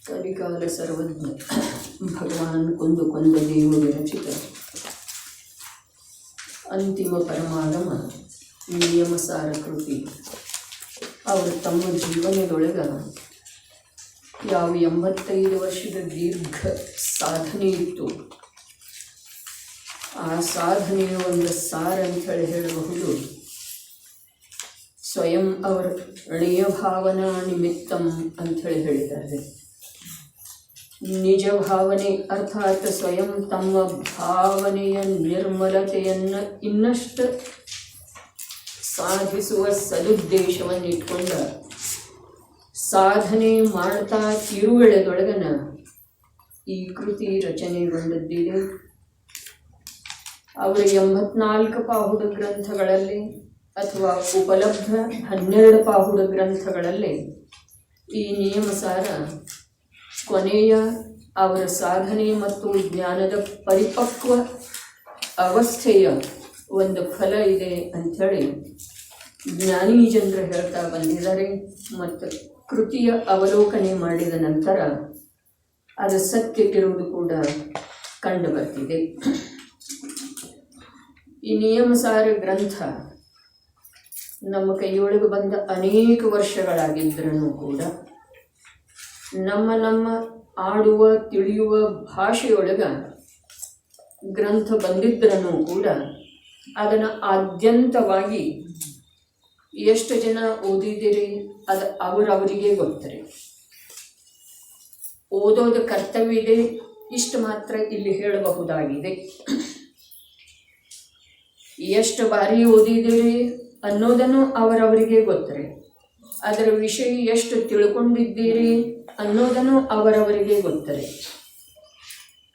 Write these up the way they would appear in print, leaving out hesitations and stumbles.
ಕಲಿಕಾಲ ಸರ್ವಜ್ಞ ಭಗವಾನ್ ಕುಂದು ದೇವ ವಿರಚಿತ ಅಂತಿಮ ಪರಮಾಗಮ ನಿಯಮಸಾರ ಕೃತಿ. ಅವರು ತಮ್ಮ ಜೀವನದೊಳಗ ಯಾವ 85 ವರ್ಷದ ದೀರ್ಘ ಸಾಧನೆ ಇತ್ತು, ಆ ಸಾಧನೆಯ ಒಂದು ಸಾರ ಅಂಥೇಳಿ ಹೇಳಬಹುದು. ಸ್ವಯಂ ಅವರ ಣೀಯ ಭಾವನಾ ನಿಮಿತ್ತಂ ಅಂಥೇಳಿ ಹೇಳಿದ್ದಾರೆ. ನಿಜ ಭಾವನೆ ಅರ್ಥಾತ್ ಸ್ವಯಂ ತಮ್ಮ ಭಾವನೆಯ ನಿರ್ಮಲತೆಯನ್ನು ಇನ್ನಷ್ಟು ಸಾಧಿಸುವ ಸದುದ್ದೇಶವನ್ನು ಇಟ್ಕೊಂಡ ಸಾಧನೆ ಮಾಡ್ತಾ ತಿರುವೆಳೆದೊಳಗನ ಈ ಕೃತಿ ರಚನೆಗೊಂಡದ್ದಿದೆ. ಅವರ 84 ಪಾಹುಡ ಗ್ರಂಥಗಳಲ್ಲಿ ಅಥವಾ ಉಪಲಬ್ಧ 12 ಪಾಹುಡ ಗ್ರಂಥಗಳಲ್ಲಿ ಈ ನಿಯಮಸಾರ ಕೊನೆಯ ಅವರ ಸಾಧನೆ ಮತ್ತು ಜ್ಞಾನದ ಪರಿಪಕ್ವ ಅವಸ್ಥೆಯ ಒಂದು ಫಲ ಇದೆ ಅಂಥೇಳಿ ಜ್ಞಾನಿ ಜನರು ಹೇಳ್ತಾ ಬಂದಿದ್ದಾರೆ. ಮತ್ತು ಕೃತಿಯ ಅವಲೋಕನೆ ಮಾಡಿದ ನಂತರ ಅದು ಸತ್ಯ ಇರುವುದು ಕೂಡ ಕಂಡು ಬರ್ತಿದೆ. ಈ ನಿಯಮಸಾರ ಗ್ರಂಥ ನಮ್ಮ ಕೈಯೊಳಗೆ ಬಂದ ಅನೇಕ ವರ್ಷಗಳಾಗಿದ್ದರೂ ಕೂಡ ನಮ್ಮ ಆಡುವ ತಿಳಿಯುವ ಭಾಷೆಯೊಳಗ ಗ್ರಂಥ ಬಂದಿದ್ರೂ ಕೂಡ ಅದನ್ನು ಆದ್ಯಂತವಾಗಿ ಎಷ್ಟು ಜನ ಓದಿದಿರಿ ಅದು ಅವರವರಿಗೆ ಗೊತ್ತರೆ. ಓದೋದು ಕರ್ತವ್ಯ ಇದೆ, ಇಷ್ಟು ಮಾತ್ರ ಇಲ್ಲಿ ಹೇಳಬಹುದಾಗಿದೆ. ಎಷ್ಟು ಬಾರಿ ಓದಿದಿರಿ ಅನ್ನೋದನ್ನು ಅವರವರಿಗೆ ಗೊತ್ತರೆ. ಅದರ ವಿಷಯ ಎಷ್ಟು ತಿಳ್ಕೊಂಡಿದ್ದೀರಿ ಅನ್ನೋದನ್ನು ಅವರವರಿಗೆ ಗೊತ್ತರೆ.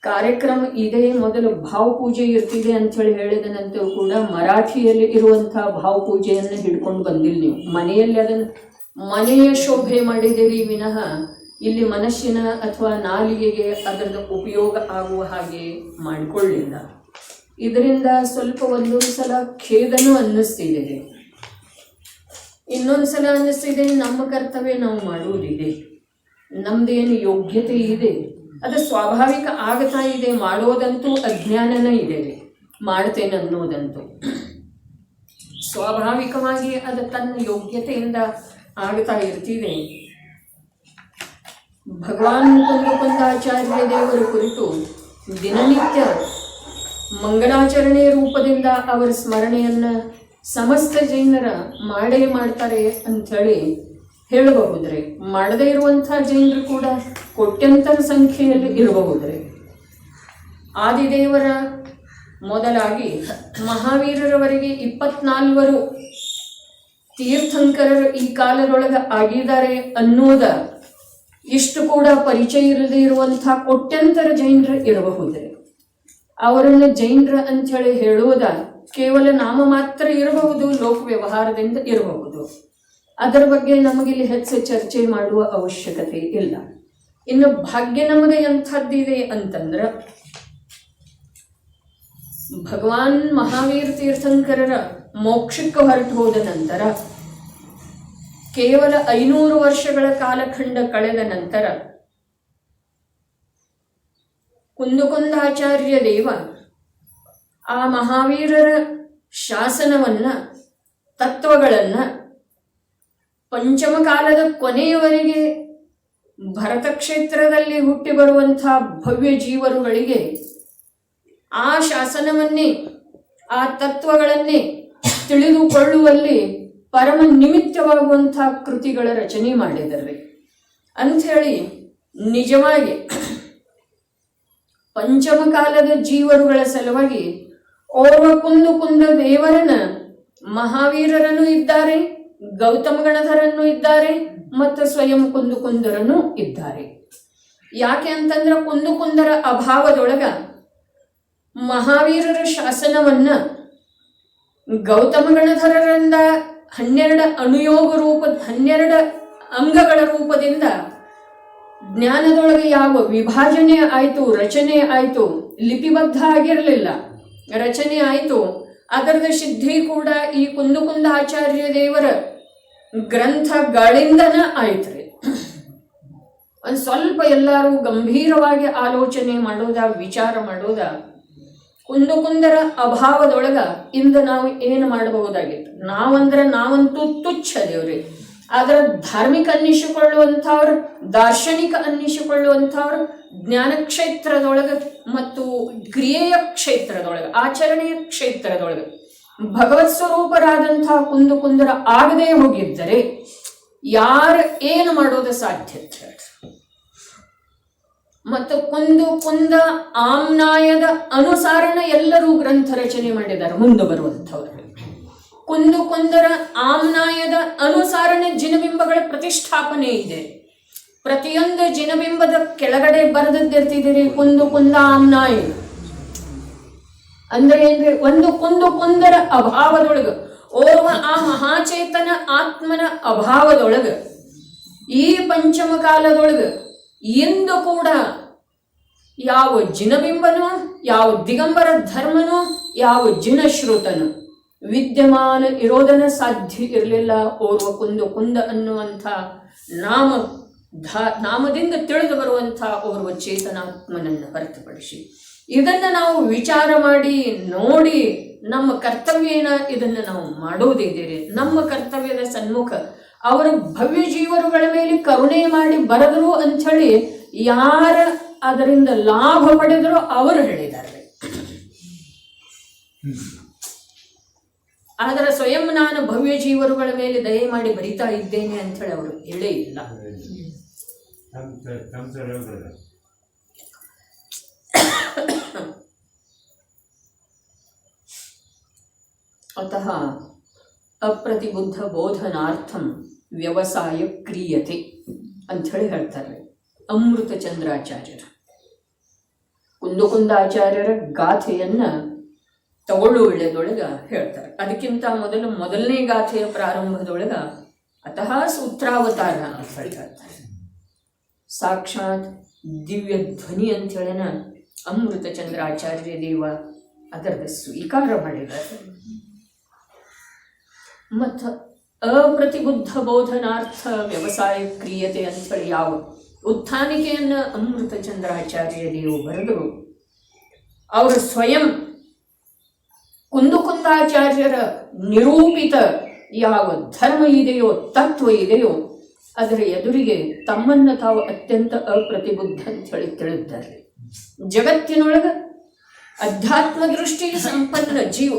ಕಾರ್ಯಕ್ರಮ ಇದೆ, ಮೊದಲು ಭಾವಪೂಜೆ ಇರ್ತಿದೆ ಅಂಥೇಳಿ ಹೇಳಿದ ನಂತರ ಕೂಡ ಮರಾಠಿಯಲ್ಲಿ ಇರುವಂಥ ಭಾವಪೂಜೆಯನ್ನು ಹಿಡ್ಕೊಂಡು ಬಂದಿಲ್ಲ ನೀವು. ಮನೆಯಲ್ಲಿ ಅದನ್ನು ಮನೆಯ ಶೋಭೆ ಮಾಡಿದ್ದೀರಿ ವಿನಃ ಇಲ್ಲಿ ಮನಸ್ಸಿನ ಅಥವಾ ನಾಲಿಗೆಗೆ ಅದರದ ಉಪಯೋಗ ಆಗುವ ಹಾಗೆ ಮಾಡಿಕೊಳ್ಳಿಲ್ಲ. ಇದರಿಂದ ಸ್ವಲ್ಪ ಒಂದೊಂದು ಸಲ ಖೇದನೂ ಅನ್ನಿಸ್ತಿದೆ, ಇನ್ನೊಂದು ಸಲ ಅನ್ನಿಸ್ತಿದೆ ನಮ್ಮ ಕರ್ತವ್ಯ ನಾವು ಮಾಡುವುದಿದೆ, ನಮ್ದೇನು ಯೋಗ್ಯತೆ ಇದೆ ಅದು ಸ್ವಾಭಾವಿಕ ಆಗ್ತಾ ಇದೆ. ಮಾಡೋದಂತೂ ಅಜ್ಞಾನನೇ ಇದೆ, ಮಾಡ್ತೇನೆ ಅನ್ನೋದಂತೂ ಸ್ವಾಭಾವಿಕವಾಗಿ ಅದು ತನ್ನ ಯೋಗ್ಯತೆಯಿಂದ ಆಗ್ತಾ ಇರ್ತಿದೆ. ಭಗವಾನ್ ಕುಂದಾಚಾರ್ಯ ದೇವರ ಕುರಿತು ದಿನನಿತ್ಯ ಮಂಗಳಾಚರಣೆ ರೂಪದಿಂದ ಅವರ ಸ್ಮರಣೆಯನ್ನು ಸಮಸ್ತ ಜೈನರ ಮಾಡೇ ಮಾಡ್ತಾರೆ ಅಂಥೇಳಿ ಹೇಳಬಹುದ್ರೆ. ಮಾಡದೇ ಇರುವಂಥ ಜೈನರು ಕೂಡ ಕೋಟ್ಯಂತರ ಸಂಖ್ಯೆಯಲ್ಲಿ ಇರಬಹುದ್ರೆ. ಆದಿದೇವರ ಮೊದಲಾಗಿ ಮಹಾವೀರರವರೆಗೆ 24 ತೀರ್ಥಂಕರರು ಈ ಕಾಲದೊಳಗೆ ಆಗಿದ್ದಾರೆ ಅನ್ನೋದ ಇಷ್ಟು ಕೂಡ ಪರಿಚಯ ಇರದೇ ಇರುವಂಥ ಕೋಟ್ಯಂತರ ಜೈನರು ಇರಬಹುದ್ರೆ. ಅವರನ್ನು ಜೈನರ ಅಂಥೇಳಿ ಹೇಳುವುದ ಕೇವಲ ನಾಮ ಮಾತ್ರ ಇರಬಹುದು, ಲೋಕ ವ್ಯವಹಾರದಿಂದ ಇರಬಹುದು. ಅದರ ಬಗ್ಗೆ ನಮಗಿಲ್ಲಿ ಹೆಚ್ಚು ಚರ್ಚೆ ಮಾಡುವ ಅವಶ್ಯಕತೆ ಇಲ್ಲ. ಇನ್ನು ಭಾಗ್ಯ ನಮಗೆ ಎಂಥದ್ದಿದೆ ಅಂತಂದ್ರೆ, ಭಗವಾನ್ ಮಹಾವೀರ ತೀರ್ಥಂಕರರ ಮೋಕ್ಷಕ್ಕೆ ಹೊರಟು ಹೋದ ನಂತರ ಕೇವಲ 500 ವರ್ಷಗಳ ಕಾಲಖಂಡ ಕಳೆದ ನಂತರ ಕುಂದಾಚಾರ್ಯ ದೇವ ಆ ಮಹಾವೀರರ ಶಾಸನವನ್ನ ತತ್ವಗಳನ್ನು ಪಂಚಮ ಕಾಲದ ಕೊನೆಯವರೆಗೆ ಭರತ ಕ್ಷೇತ್ರದಲ್ಲಿ ಹುಟ್ಟಿ ಬರುವಂಥ ಭವ್ಯ ಜೀವರುಗಳಿಗೆ ಆ ಶಾಸನವನ್ನೇ ಆ ತತ್ವಗಳನ್ನೇ ತಿಳಿದುಕೊಳ್ಳುವಲ್ಲಿ ಪರಮ ನಿಮಿತ್ತವಾಗುವಂಥ ಕೃತಿಗಳ ರಚನೆ ಮಾಡಿದ್ದಾರೆ ಅಂಥೇಳಿ ನಿಜವಾಗಿ ಪಂಚಮ ಕಾಲದ ಜೀವರುಗಳ ಸಲುವಾಗಿ ಓರ್ವ ಕುಂದ ದೇವರನ ಮಹಾವೀರರನ್ನು ಇದ್ದಾರೆ, ಗೌತಮ ಗಣಧರನ್ನು ಇದ್ದಾರೆ ಮತ್ತು ಸ್ವಯಂ ಕುಂದರನ್ನು ಇದ್ದಾರೆ. ಯಾಕೆ ಅಂತಂದ್ರೆ ಕುಂದರ ಅಭಾವದೊಳಗ ಮಹಾವೀರರ ಶಾಸನವನ್ನ ಗೌತಮ ಗಣಧರರಿಂದ 12 ಅನುಯೋಗ ರೂಪದ 12 ಅಂಗಗಳ ರೂಪದಿಂದ ಜ್ಞಾನದೊಳಗೆ ಯಾವ ವಿಭಾಜನೆ ಆಯಿತು, ರಚನೆ ಆಯಿತು, ಲಿಪಿಬದ್ಧ ಆಗಿರಲಿಲ್ಲ, ರಚನೆ ಆಯಿತು. ಅದರದ ಸಿದ್ಧಿ ಕೂಡ ಈ ಕುಂದಾಚಾರ್ಯ ದೇವರ ಗ್ರಂಥಗಳಿಂದನ ಆಯ್ತ್ರಿ. ಒಂದು ಸ್ವಲ್ಪ ಎಲ್ಲರೂ ಗಂಭೀರವಾಗಿ ಆಲೋಚನೆ ಮಾಡೋದ, ವಿಚಾರ ಮಾಡೋದ, ಕುಂದರ ಅಭಾವದೊಳಗ ಇಂದ ನಾವು ಏನು ಮಾಡಬಹುದಾಗಿತ್ತು? ನಾವಂತೂ ತುಚ್ಛ ದೇವ್ರಿ. ಆದ್ರೆ ಧಾರ್ಮಿಕ ಅನ್ನಿಸಿಕೊಳ್ಳುವಂಥವ್ರು, ದಾರ್ಶನಿಕ ಅನ್ನಿಸಿಕೊಳ್ಳುವಂಥವ್ರು ಜ್ಞಾನ ಕ್ಷೇತ್ರದೊಳಗೆ ಮತ್ತು ಕ್ರಿಯೆಯ ಕ್ಷೇತ್ರದೊಳಗೆ, ಆಚರಣೆಯ ಕ್ಷೇತ್ರದೊಳಗೆ ಭಗವತ್ ಸ್ವರೂಪರಾದಂತಹ ಕುಂದರ ಆಗದೇ ಹೋಗಿದ್ದರೆ ಯಾರು ಏನು ಮಾಡೋದು ಸಾಧ್ಯ? ಮತ್ತು ಕುಂದ ಆಮ್ನಾಯದ ಅನುಸಾರಣ ಎಲ್ಲರೂ ಗ್ರಂಥ ರಚನೆ ಮಾಡಿದ್ದಾರೆ ಮುಂದೆ ಬರುವಂಥವ್ರು. ಕುಂದರ ಆಮ್ನಾಯದ ಅನುಸಾರಣ ಜಿನಬಿಂಬಗಳ ಪ್ರತಿಷ್ಠಾಪನೆ ಇದೆ. ಪ್ರತಿಯೊಂದು ಜಿನಬಿಂಬದ ಕೆಳಗಡೆ ಬರೆದಿರ್ತಿದ್ದೀರಿ ಕುಂದ ಆಮ್ನಾಯ ಅಂದ್ರೆ ಏನ್ರಿ? ಒಂದು ಕುಂದರ ಅಭಾವದೊಳಗ, ಓರ್ವ ಆ ಮಹಾಚೇತನ ಆತ್ಮನ ಅಭಾವದೊಳಗ, ಈ ಪಂಚಮ ಕಾಲದೊಳಗ ಎಂದು ಕೂಡ ಯಾವ ಜಿನಬಿಂಬನೋ, ಯಾವ ದಿಗಂಬರ ಧರ್ಮನೋ, ಯಾವ ಜಿನಶ್ರುತನೋ ವಿದ್ಯಮಾನ ಇರೋದನ್ನ ಸಾಧ್ಯ ಇರಲಿಲ್ಲ. ಓರ್ವ ಕುಂದ ಅನ್ನುವಂಥ ನಾಮದಿಂದ ತಿಳಿದು ಬರುವಂಥ ಓರ್ವ ಚೇತನಾತ್ಮನನ್ನು ಹೊರತುಪಡಿಸಿ ಇದನ್ನ ನಾವು ವಿಚಾರ ಮಾಡಿ ನೋಡಿ ನಮ್ಮ ಕರ್ತವ್ಯ ಏನ, ಇದನ್ನು ನಾವು ಮಾಡೋದಿದ್ದೀರಿ. ನಮ್ಮ ಕರ್ತವ್ಯದ ಸನ್ಮುಖ ಅವರು ಭವ್ಯ ಜೀವರುಗಳ ಮೇಲೆ ಕರುಣೆ ಮಾಡಿ ಬರೆದರು ಅಂಥೇಳಿ ಯಾರ ಅದರಿಂದ ಲಾಭ ಪಡೆದರೂ ಅವರು ಹೇಳಿದ್ದಾರೆ. ಆದರೆ ಸ್ವಯಂ ನಾನು ಭವ್ಯ ಜೀವರುಗಳ ಮೇಲೆ ದಯೆ ಮಾಡಿ ಬರಿತಾ ಇದ್ದೇನೆ ಅಂಥೇಳಿ ಅವರು ಹೇಳೇ ಇಲ್ಲ. ಅತಃ ಅಪ್ರತಿಬುದ್ಧ ಬೋಧನಾರ್ಥಂ ವ್ಯವಸಾಯ ಕ್ರಿಯತೆ ಅಂಥೇಳಿ ಹೇಳ್ತಾರೆ ಅಮೃತ ಚಂದ್ರಾಚಾರ್ಯರು. ಕುಂದಾಚಾರ್ಯರ ಗಾಥೆಯನ್ನ ತಗೊಳ್ಳುವುಳ್ಳದೊಳಗ ಹೇಳ್ತಾರೆ. ಅದಕ್ಕಿಂತ ಮೊದಲನೇ ಗಾಥೆಯ ಪ್ರಾರಂಭದೊಳಗ ಅತಃ ಸೂತ್ರಾವತಾರ ಅಂತ ಹೇಳ್ತಾರೆ. ಸಾಕ್ಷಾತ್ ದಿವ್ಯ ಧ್ವನಿ ಅಂಥೇಳಿನ ಅಮೃತ ಚಂದ್ರಾಚಾರ್ಯ ದೇವ ಅದರದ ಸ್ವೀಕಾರ ಮಾಡಿದ್ದಾರೆ. ಮತ್ತು ಅಪ್ರತಿಬುದ್ಧ ಬೋಧನಾರ್ಥ ವ್ಯವಸಾಯ ಕ್ರಿಯತೆ ಅಂಥೇಳಿ ಯಾವ ಉತ್ಥಾನಿಕೆಯನ್ನು ಅಮೃತ ಚಂದ್ರಾಚಾರ್ಯ ದೇವು ಬರೆದರು, ಅವರು ಸ್ವಯಂ ಕುಂದಾಚಾರ್ಯರ ನಿರೂಪಿತ ಯಾವ ಧರ್ಮ ಇದೆಯೋ, ತತ್ವ ಇದೆಯೋ, ಅದರ ಎದುರಿಗೆ ತಮ್ಮನ್ನು ತಾವು ಅತ್ಯಂತ ಅಪ್ರತಿಬುದ್ಧ ಅಂಥೇಳಿ ತಿಳಿದ್ದಾರೆ. ಜಗತ್ತಿನೊಳಗ ಅಧ್ಯಾತ್ಮ ದೃಷ್ಟಿ ಸಂಪನ್ನ ಜೀವ,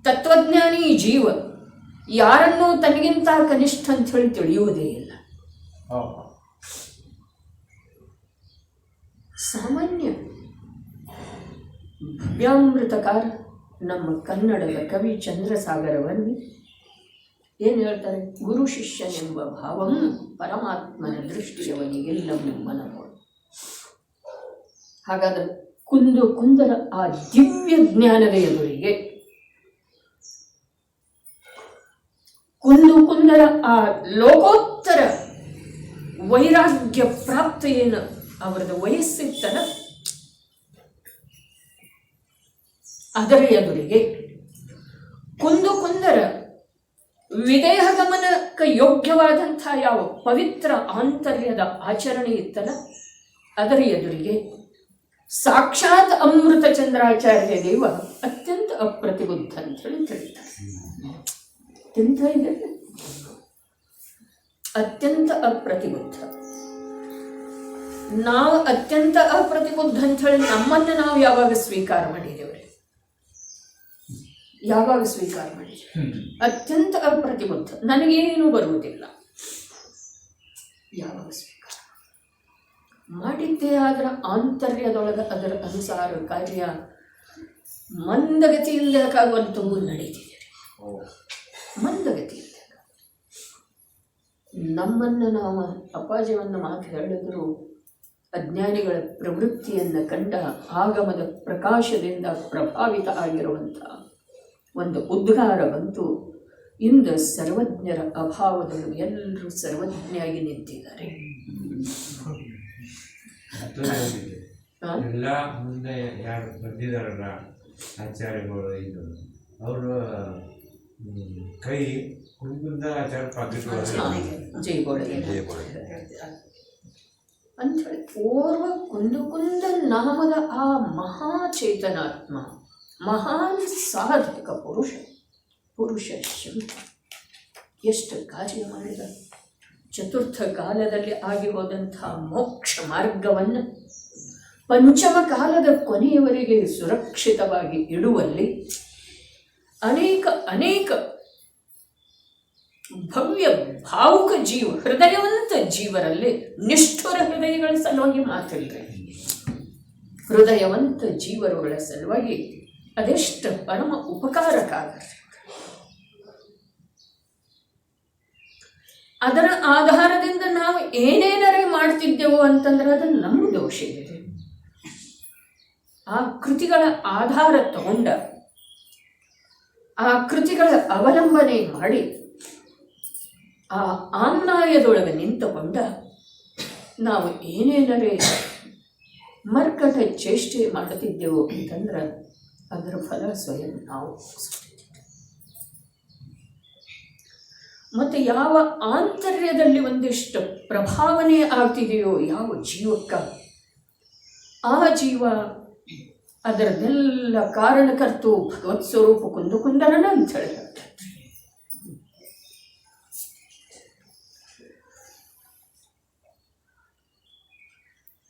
ತತ್ವಜ್ಞಾನಿ ಜೀವ ಯಾರನ್ನೂ ತನಗಿಂತ ಕನಿಷ್ಠ ಅಂಥೇಳಿ ತಿಳಿಯುವುದೇ ಇಲ್ಲ. ಸಾಮಾನ್ಯ ಭವ್ಯಾಮೃತಕಾರ ನಮ್ಮ ಕನ್ನಡದ ಕವಿ ಚಂದ್ರಸಾಗರವನ್ನಿ ಏನು ಹೇಳ್ತಾರೆ? ಗುರು ಶಿಷ್ಯನೆಂಬ ಭಾವಂ ಪರಮಾತ್ಮನ ದೃಷ್ಟಿಯವನಿಗೆಲ್ಲ ಮನನೋಡು. ಹಾಗಾದರೆ ಕುಂದರ ಆ ದಿವ್ಯ ಜ್ಞಾನದ ಎದುರಿಗೆ, ಕುಂದರ ಆ ಲೋಕೋತ್ತರ ವೈರಾಗ್ಯ ಪ್ರಾಪ್ತ ಏನು ಅವರದ ವಯಸ್ಸಿತ್ತಲ್ಲ, ಅದರ ಎದುರಿಗೆ ಕುಂದರ ವಿದೇಹ ಗಮನಕ್ಕೆ ಯೋಗ್ಯವಾದಂಥ ಯಾವ ಪವಿತ್ರ ಆಂತರ್ಯದ ಆಚರಣೆ ಇತ್ತಲ್ಲ, ಅದರ ಎದುರಿಗೆ ಸಾಕ್ಷಾತ್ ಅಮೃತ ಚಂದ್ರಾಚಾರ್ಯ ದೇವ ಅತ್ಯಂತ ಅಪ್ರತಿಬುದ್ಧ ಅಂತ ಹೇಳಿ ತಿಳಿತಾರೆ. ಎಂಥ ಇದೆ? ಅತ್ಯಂತ ಅಪ್ರತಿಬುದ್ಧ. ನಾವು ಅತ್ಯಂತ ಅಪ್ರತಿಬುದ್ಧ ಅಂತ ಹೇಳಿ ನಮ್ಮನ್ನು ನಾವು ಯಾವಾಗ ಸ್ವೀಕಾರ ಮಾಡಿದ್ದೇವೆ? ಯಾವಾಗ ಸ್ವೀಕಾರ ಮಾಡಿದ್ದೇವೆ? ಅತ್ಯಂತ ಅಪ್ರತಿಬುದ್ಧ, ನನಗೇನು ಬರುವುದಿಲ್ಲ. ಯಾವಾಗ ಸ್ವೀಕಾರ ಮಾಡಿದ್ದೇ ಅದರ ಆಂತರ್ಯದೊಳಗೆ ಅದರ ಅನುಸಾರ ಕಾರ್ಯ ಮಂದಗತಿಯಿಂದಕ್ಕಾಗುವಂಥವು ನಡೀತಿದೆ. ಮಂದಗತಿಯಿಂದ ನಮ್ಮನ್ನು ನಾವು ಅಪ್ಪಾಜಿಯನ್ನು ಮಾತು ಹೇಳಿದ್ರು ಅಜ್ಞಾನಿಗಳ ಪ್ರವೃತ್ತಿಯನ್ನು ಕಂಡ ಆಗಮದ ಪ್ರಕಾಶದಿಂದ ಪ್ರಭಾವಿತ ಆಗಿರುವಂಥ ಒಂದು ಉದ್ಗಾರ ಬಂತು. ಇಂದು ಸರ್ವಜ್ಞರ ಅಭಾವದಲ್ಲಿ ಎಲ್ಲರೂ ಸರ್ವಜ್ಞಾಗಿ ನಿಂತಿದ್ದಾರೆ. ಎಲ್ಲ ಮುಂದೆ ಯಾರು ಬಂದಿದ್ದಾರಲ್ಲ ಆಚಾರ್ಯಗಳು, ಇದು ಅವರು ಕೈ ಕುಂದಾಚಾರ್ಯ ಅಂಥೇಳಿ ಓರ್ವ ಕುಂದ ನಾಮದ ಆ ಮಹಾಚೇತನಾತ್ಮ, ಮಹಾನ್ ಸಾಧಕ ಪುರುಷ ಶಂಕ ಎಷ್ಟು ಕಾರ್ಯ ಮಾಡಿದ. ಚತುರ್ಥ ಕಾಲದಲ್ಲಿ ಆಗಿ ಹೋದಂಥ ಮೋಕ್ಷ ಮಾರ್ಗವನ್ನು ಪಂಚಮ ಕಾಲದ ಕೊನೆಯವರೆಗೆ ಸುರಕ್ಷಿತವಾಗಿ ಇಡುವಲ್ಲಿ ಅನೇಕ ಭವ್ಯ ಭಾವುಕ ಹೃದಯವಂತ ಜೀವರಲ್ಲಿ, ನಿಷ್ಠುರ ಹೃದಯಗಳ ಸಲುವಾಗಿ ಮಾತಿಲ್ರಿ, ಹೃದಯವಂತ ಜೀವರುಗಳ ಸಲುವಾಗಿ ಅದೆಷ್ಟು ಪರಮ ಉಪಕಾರಕ್ಕಾಗತ್ತೆ. ಅದರ ಆಧಾರದಿಂದ ನಾವು ಏನೇನರೇ ಮಾಡ್ತಿದ್ದೆವು ಅಂತಂದ್ರೆ ಅದು ನಮ್ಮ ದೋಷ ಇದೆ. ಆ ಕೃತಿಗಳ ಆಧಾರ ತಗೊಂಡ, ಆ ಕೃತಿಗಳ ಅವಲಂಬನೆ ಮಾಡಿ ಆ ಆಮ್ನಾಯದೊಳಗೆ ನಿಂತುಕೊಂಡ ನಾವು ಏನೇನರೇ ಮರ್ಕಟ ಚೇಷ್ಟೆ ಮಾಡುತ್ತಿದ್ದೆವು ಅಂತಂದ್ರೆ ಅದರ ಫಲ ಸ್ವಯಂ ನಾವು. ಮತ್ತು ಯಾವ ಆಂತರ್ಯದಲ್ಲಿ ಒಂದಿಷ್ಟು ಪ್ರಭಾವನೆ ಆಗ್ತಿದೆಯೋ ಯಾವ ಜೀವಕ್ಕ, ಆ ಜೀವ ಅದರದೆಲ್ಲ ಕಾರಣಕರ್ತು ಭಗವತ್ ಸ್ವರೂಪ ಕುಂದರನ ಅಂತ ಹೇಳಿ.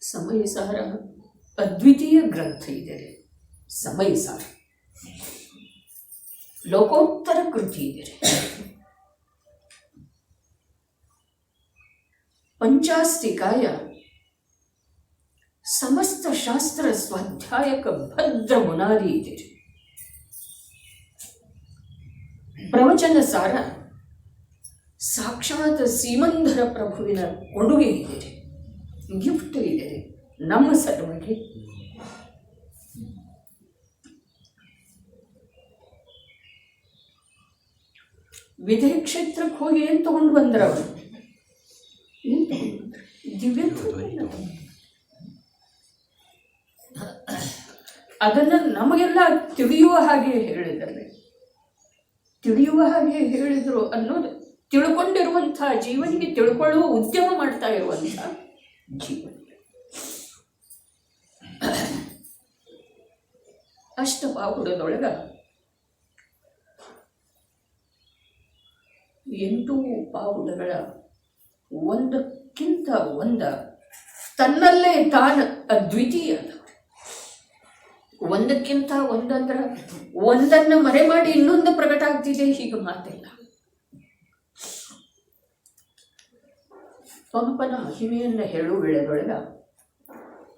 ಸಮಯಸಾರ ಅದ್ವಿತೀಯ ಗ್ರಂಥ ಇದೆ. ಸಮಯಸಾರ ಲೋಕೋತ್ತರ ಕೃತಿ ಇದೆ. ಪಂಚಾಸ್ತಿಕಾಯ ಸಮಸ್ತ ಶಾಸ್ತ್ರ ಸ್ವಾಧ್ಯಾಯಕ ಭದ್ರ ಮುನಾದಿ ಇದೆ. ಪ್ರವಚನ ಸಾರ ಸಾಕ್ಷಾತ್ ಸೀಮಂಧರ ಪ್ರಭುವಿನ ಕೊಡುಗೆ ಇದೆ, ಗಿಫ್ಟ್ ಇದೆ ನಮ್ಮ ಸಲುವಾಗಿ. ವಿಧಿ ಕ್ಷೇತ್ರಕ್ಕೆ ಹೋಗಿ ಏನು ತಗೊಂಡು ಬಂದ್ರ ಅವರು? ದಿವ್ಯ ಅದನ್ನ ನಮಗೆಲ್ಲ ತಿಳಿಯುವ ಹಾಗೆ ಹೇಳಿದರು ಅನ್ನೋದು ತಿಳ್ಕೊಂಡಿರುವಂಥ ಜೀವನಿಗೆ ತಿಳ್ಕೊಳ್ಳುವ ಉದ್ಯಮ ಮಾಡ್ತಾ ಇರುವಂಥ ಜೀವನ. ಅಷ್ಟಪಾಹುಡದೊಳಗ 8 ಪಾಹುಡಗಳ ಒಂದಕ್ಕಿಂತ ಒಂದ ತನ್ನಲ್ಲೇ ತಾನು ಅದ್ವಿತೀಯ. ಒಂದಕ್ಕಿಂತ ಒಂದಂದ್ರೆ ಒಂದನ್ನು ಮರೆ ಮಾಡಿ ಇನ್ನೊಂದು ಪ್ರಕಟ ಆಗ್ತಿದೆ, ಹೀಗೆ ಮಾತಿಲ್ಲ. ಪಂಪನ ಮಹಿಮೆಯನ್ನು ಹೇಳು ವೇಳೆದೊಳಗ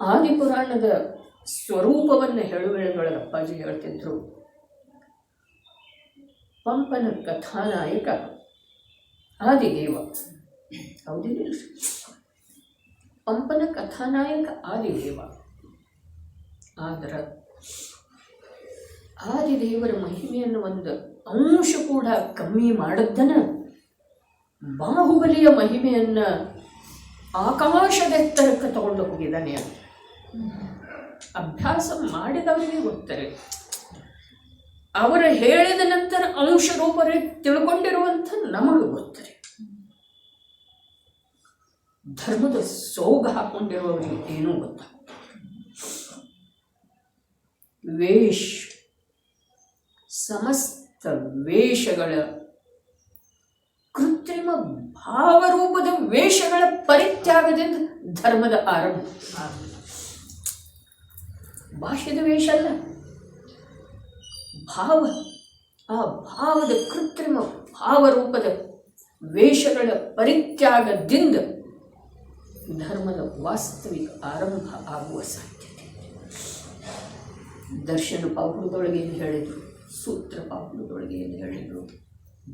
ಆದಿಪುರಾಣದ ಸ್ವರೂಪವನ್ನು ಹೇಳು ವೇಳೆದೊಳಗೆ ಅಪ್ಪಾಜಿ ಹೇಳ್ತಿದ್ರು. ಪಂಪನ ಕಥಾನಾಯಕ ಆದಿದೇವ, ಹೌದಿಲ್ಲ? ಪಂಪನ ಕಥಾನಾಯಕ ಆದಿದೇವ. ಆದ್ರೆ ಆದಿದೇವರ ಮಹಿಮೆಯನ್ನು ಒಂದು ಅಂಶ ಕೂಡ ಕಮ್ಮಿ ಮಾಡದ್ದನ ಬಾಹುಬಲಿಯ ಮಹಿಮೆಯನ್ನ ಆಕಾಶದೆತ್ತರಕ್ಕೆ ತಗೊಂಡು ಹೋಗಿದ್ದಾನೆ ಅಂತ ಅಭ್ಯಾಸ ಮಾಡಿದವರಿಗೆ ಗೊತ್ತಾರೆ. ಅವರು ಹೇಳಿದ ನಂತರ ಅಂಶ ರೂಪರೇ ತಿಳ್ಕೊಂಡಿರುವಂಥ ನಮಗೆ ಗೊತ್ತಾರೆ. ಧರ್ಮದ ಸೋಗ ಹಾಕೊಂಡಿರುವವರಿಗೆ ಏನೂ ಗೊತ್ತ. ಸಮಸ್ತ ವೇಷಗಳ ಕೃತ್ರಿಮ ಭಾವರೂಪದ ವೇಷಗಳ ಪರಿತ್ಯಾಗದಿಂದ ಧರ್ಮದ ಆರಂಭ. ಭಾಷ್ಯದ ವೇಷ ಅಲ್ಲ, ಭಾವ. ಆ ಭಾವದ ಕೃತ್ರಿಮ ಭಾವರೂಪದ ವೇಷಗಳ ಪರಿತ್ಯಾಗದಿಂದ ಧರ್ಮದ ವಾಸ್ತವಿಕ ಆರಂಭ ಆಗುವ ಸಾಧ್ಯತೆ. ದರ್ಶನ ಪಾಹುಡದೊಳಗೆ ಏನು ಹೇಳಿದರು, ಸೂತ್ರ ಪಾಹುಡದೊಳಗೆ ಏನು ಹೇಳಿದರು,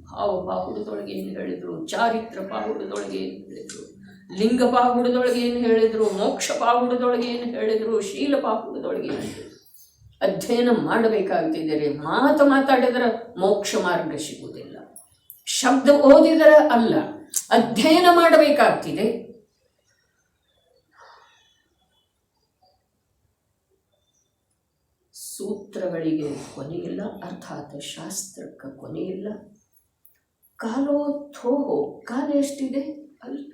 ಭಾವ ಪಾಹುಡದೊಳಗೆ ಏನು ಹೇಳಿದರು, ಚಾರಿತ್ರ ಪಾಹುಡದೊಳಗೆ ಏನು ಹೇಳಿದರು, ಲಿಂಗ ಪಾಹುಡದೊಳಗೆ ಏನು ಹೇಳಿದರು, ಮೋಕ್ಷ ಪಾಹುಡದೊಳಗೆ ಏನು ಹೇಳಿದರು, ಶೀಲ ಪಾಹುಡದೊಳಗೆ ಏನು ಹೇಳಿದರು. ಅಧ್ಯಯನ ಮಾಡಬೇಕಾಗ್ತಿದ್ದಾರೆ. ಮಾತಾಡಿದರೆ ಮೋಕ್ಷ ಮಾರ್ಗ ಸಿಗುವುದಿಲ್ಲ. ಶಬ್ದ ಓದಿದರೆ ಅಲ್ಲ, ಅಧ್ಯಯನ ಮಾಡಬೇಕಾಗ್ತಿದೆ. ಸೂತ್ರಗಳಿಗೆ ಕೊನೆಯಿಲ್ಲ, ಅರ್ಥಾತ್ ಶಾಸ್ತ್ರಕ್ಕೆ ಕೊನೆಯಿಲ್ಲ. ಕಾಲೋತ್ಥೋ, ಕಾಲ ಎಷ್ಟಿದೆ? ಅಲ್ಪ.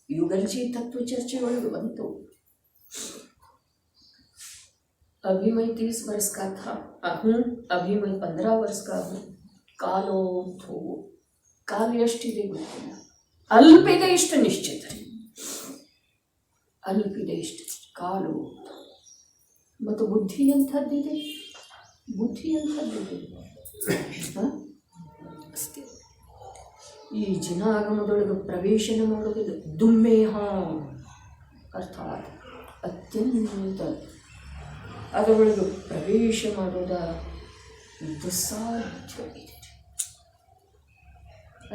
युगलजी तत्व चर्चे ಒಳಗೆ ಬಂತು. अभी मैं 30 वर्ष का था हूँ, अभी मैं 15 वर्ष का हूँ. ಕಾಲೋ ಥೋ ಕಾಲ ಎಷ್ಟಿದೆ ಗೊತ್ತಿಲ್ಲ, ಅಲ್ಪಿದೆ ಇಷ್ಟು ನಿಶ್ಚಿತ, ಅಲ್ಪಿದೆ ಇಷ್ಟು ಕಾಲು. ಮತ್ತು ಬುದ್ಧಿ ಎಂಥದ್ದಿದೆ, ಬುದ್ಧಿ ಎಂಥದ್ದಿದೆ. ಅಷ್ಟೇ. ಈ ಜನಾಗಮದೊಳಗೆ ಪ್ರವೇಶನ ಮಾಡೋದಿಲ್ಲ. ದುಮ್ಮೇಹ ಅರ್ಥಾತ್ ಅತ್ಯಂತ ಅದರೊಳಗೆ ಪ್ರವೇಶ ಮಾಡೋದ ದುಸ್ಸಾಧ್ಯವಿದೆ.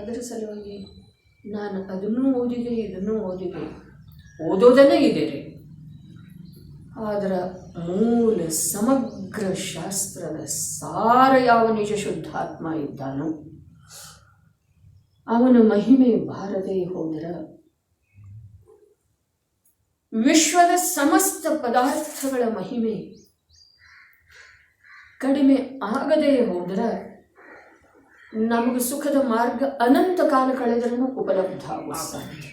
ಅದರ ಸಲುವಾಗಿ ನಾನು ಅದನ್ನೂ ಓದಿದೆ, ಇದನ್ನೂ ಓದಿದೆ, ಓದೋದನ್ನೇ ಇದೆ ರೀ. ಅದರ ಮೂಲ ಸಮಗ್ರ ಶಾಸ್ತ್ರದ ಸಾರ ಯಾವ ನಿಜ ಶುದ್ಧಾತ್ಮ ಇದ್ದಾನೋ ಅವನ ಮಹಿಮೆ ಬಾರದೆ ಹೋದರ, ವಿಶ್ವದ ಸಮಸ್ತ ಪದಾರ್ಥಗಳ ಮಹಿಮೆ ಕಡಿಮೆ ಆಗದೆ ಹೋದರ ನಮಗೆ ಸುಖದ ಮಾರ್ಗ ಅನಂತ ಕಾಲ ಕಳೆದರೂ ಉಪಲಬ್ಧ ಆಗುವ ಸಾಧ್ಯ.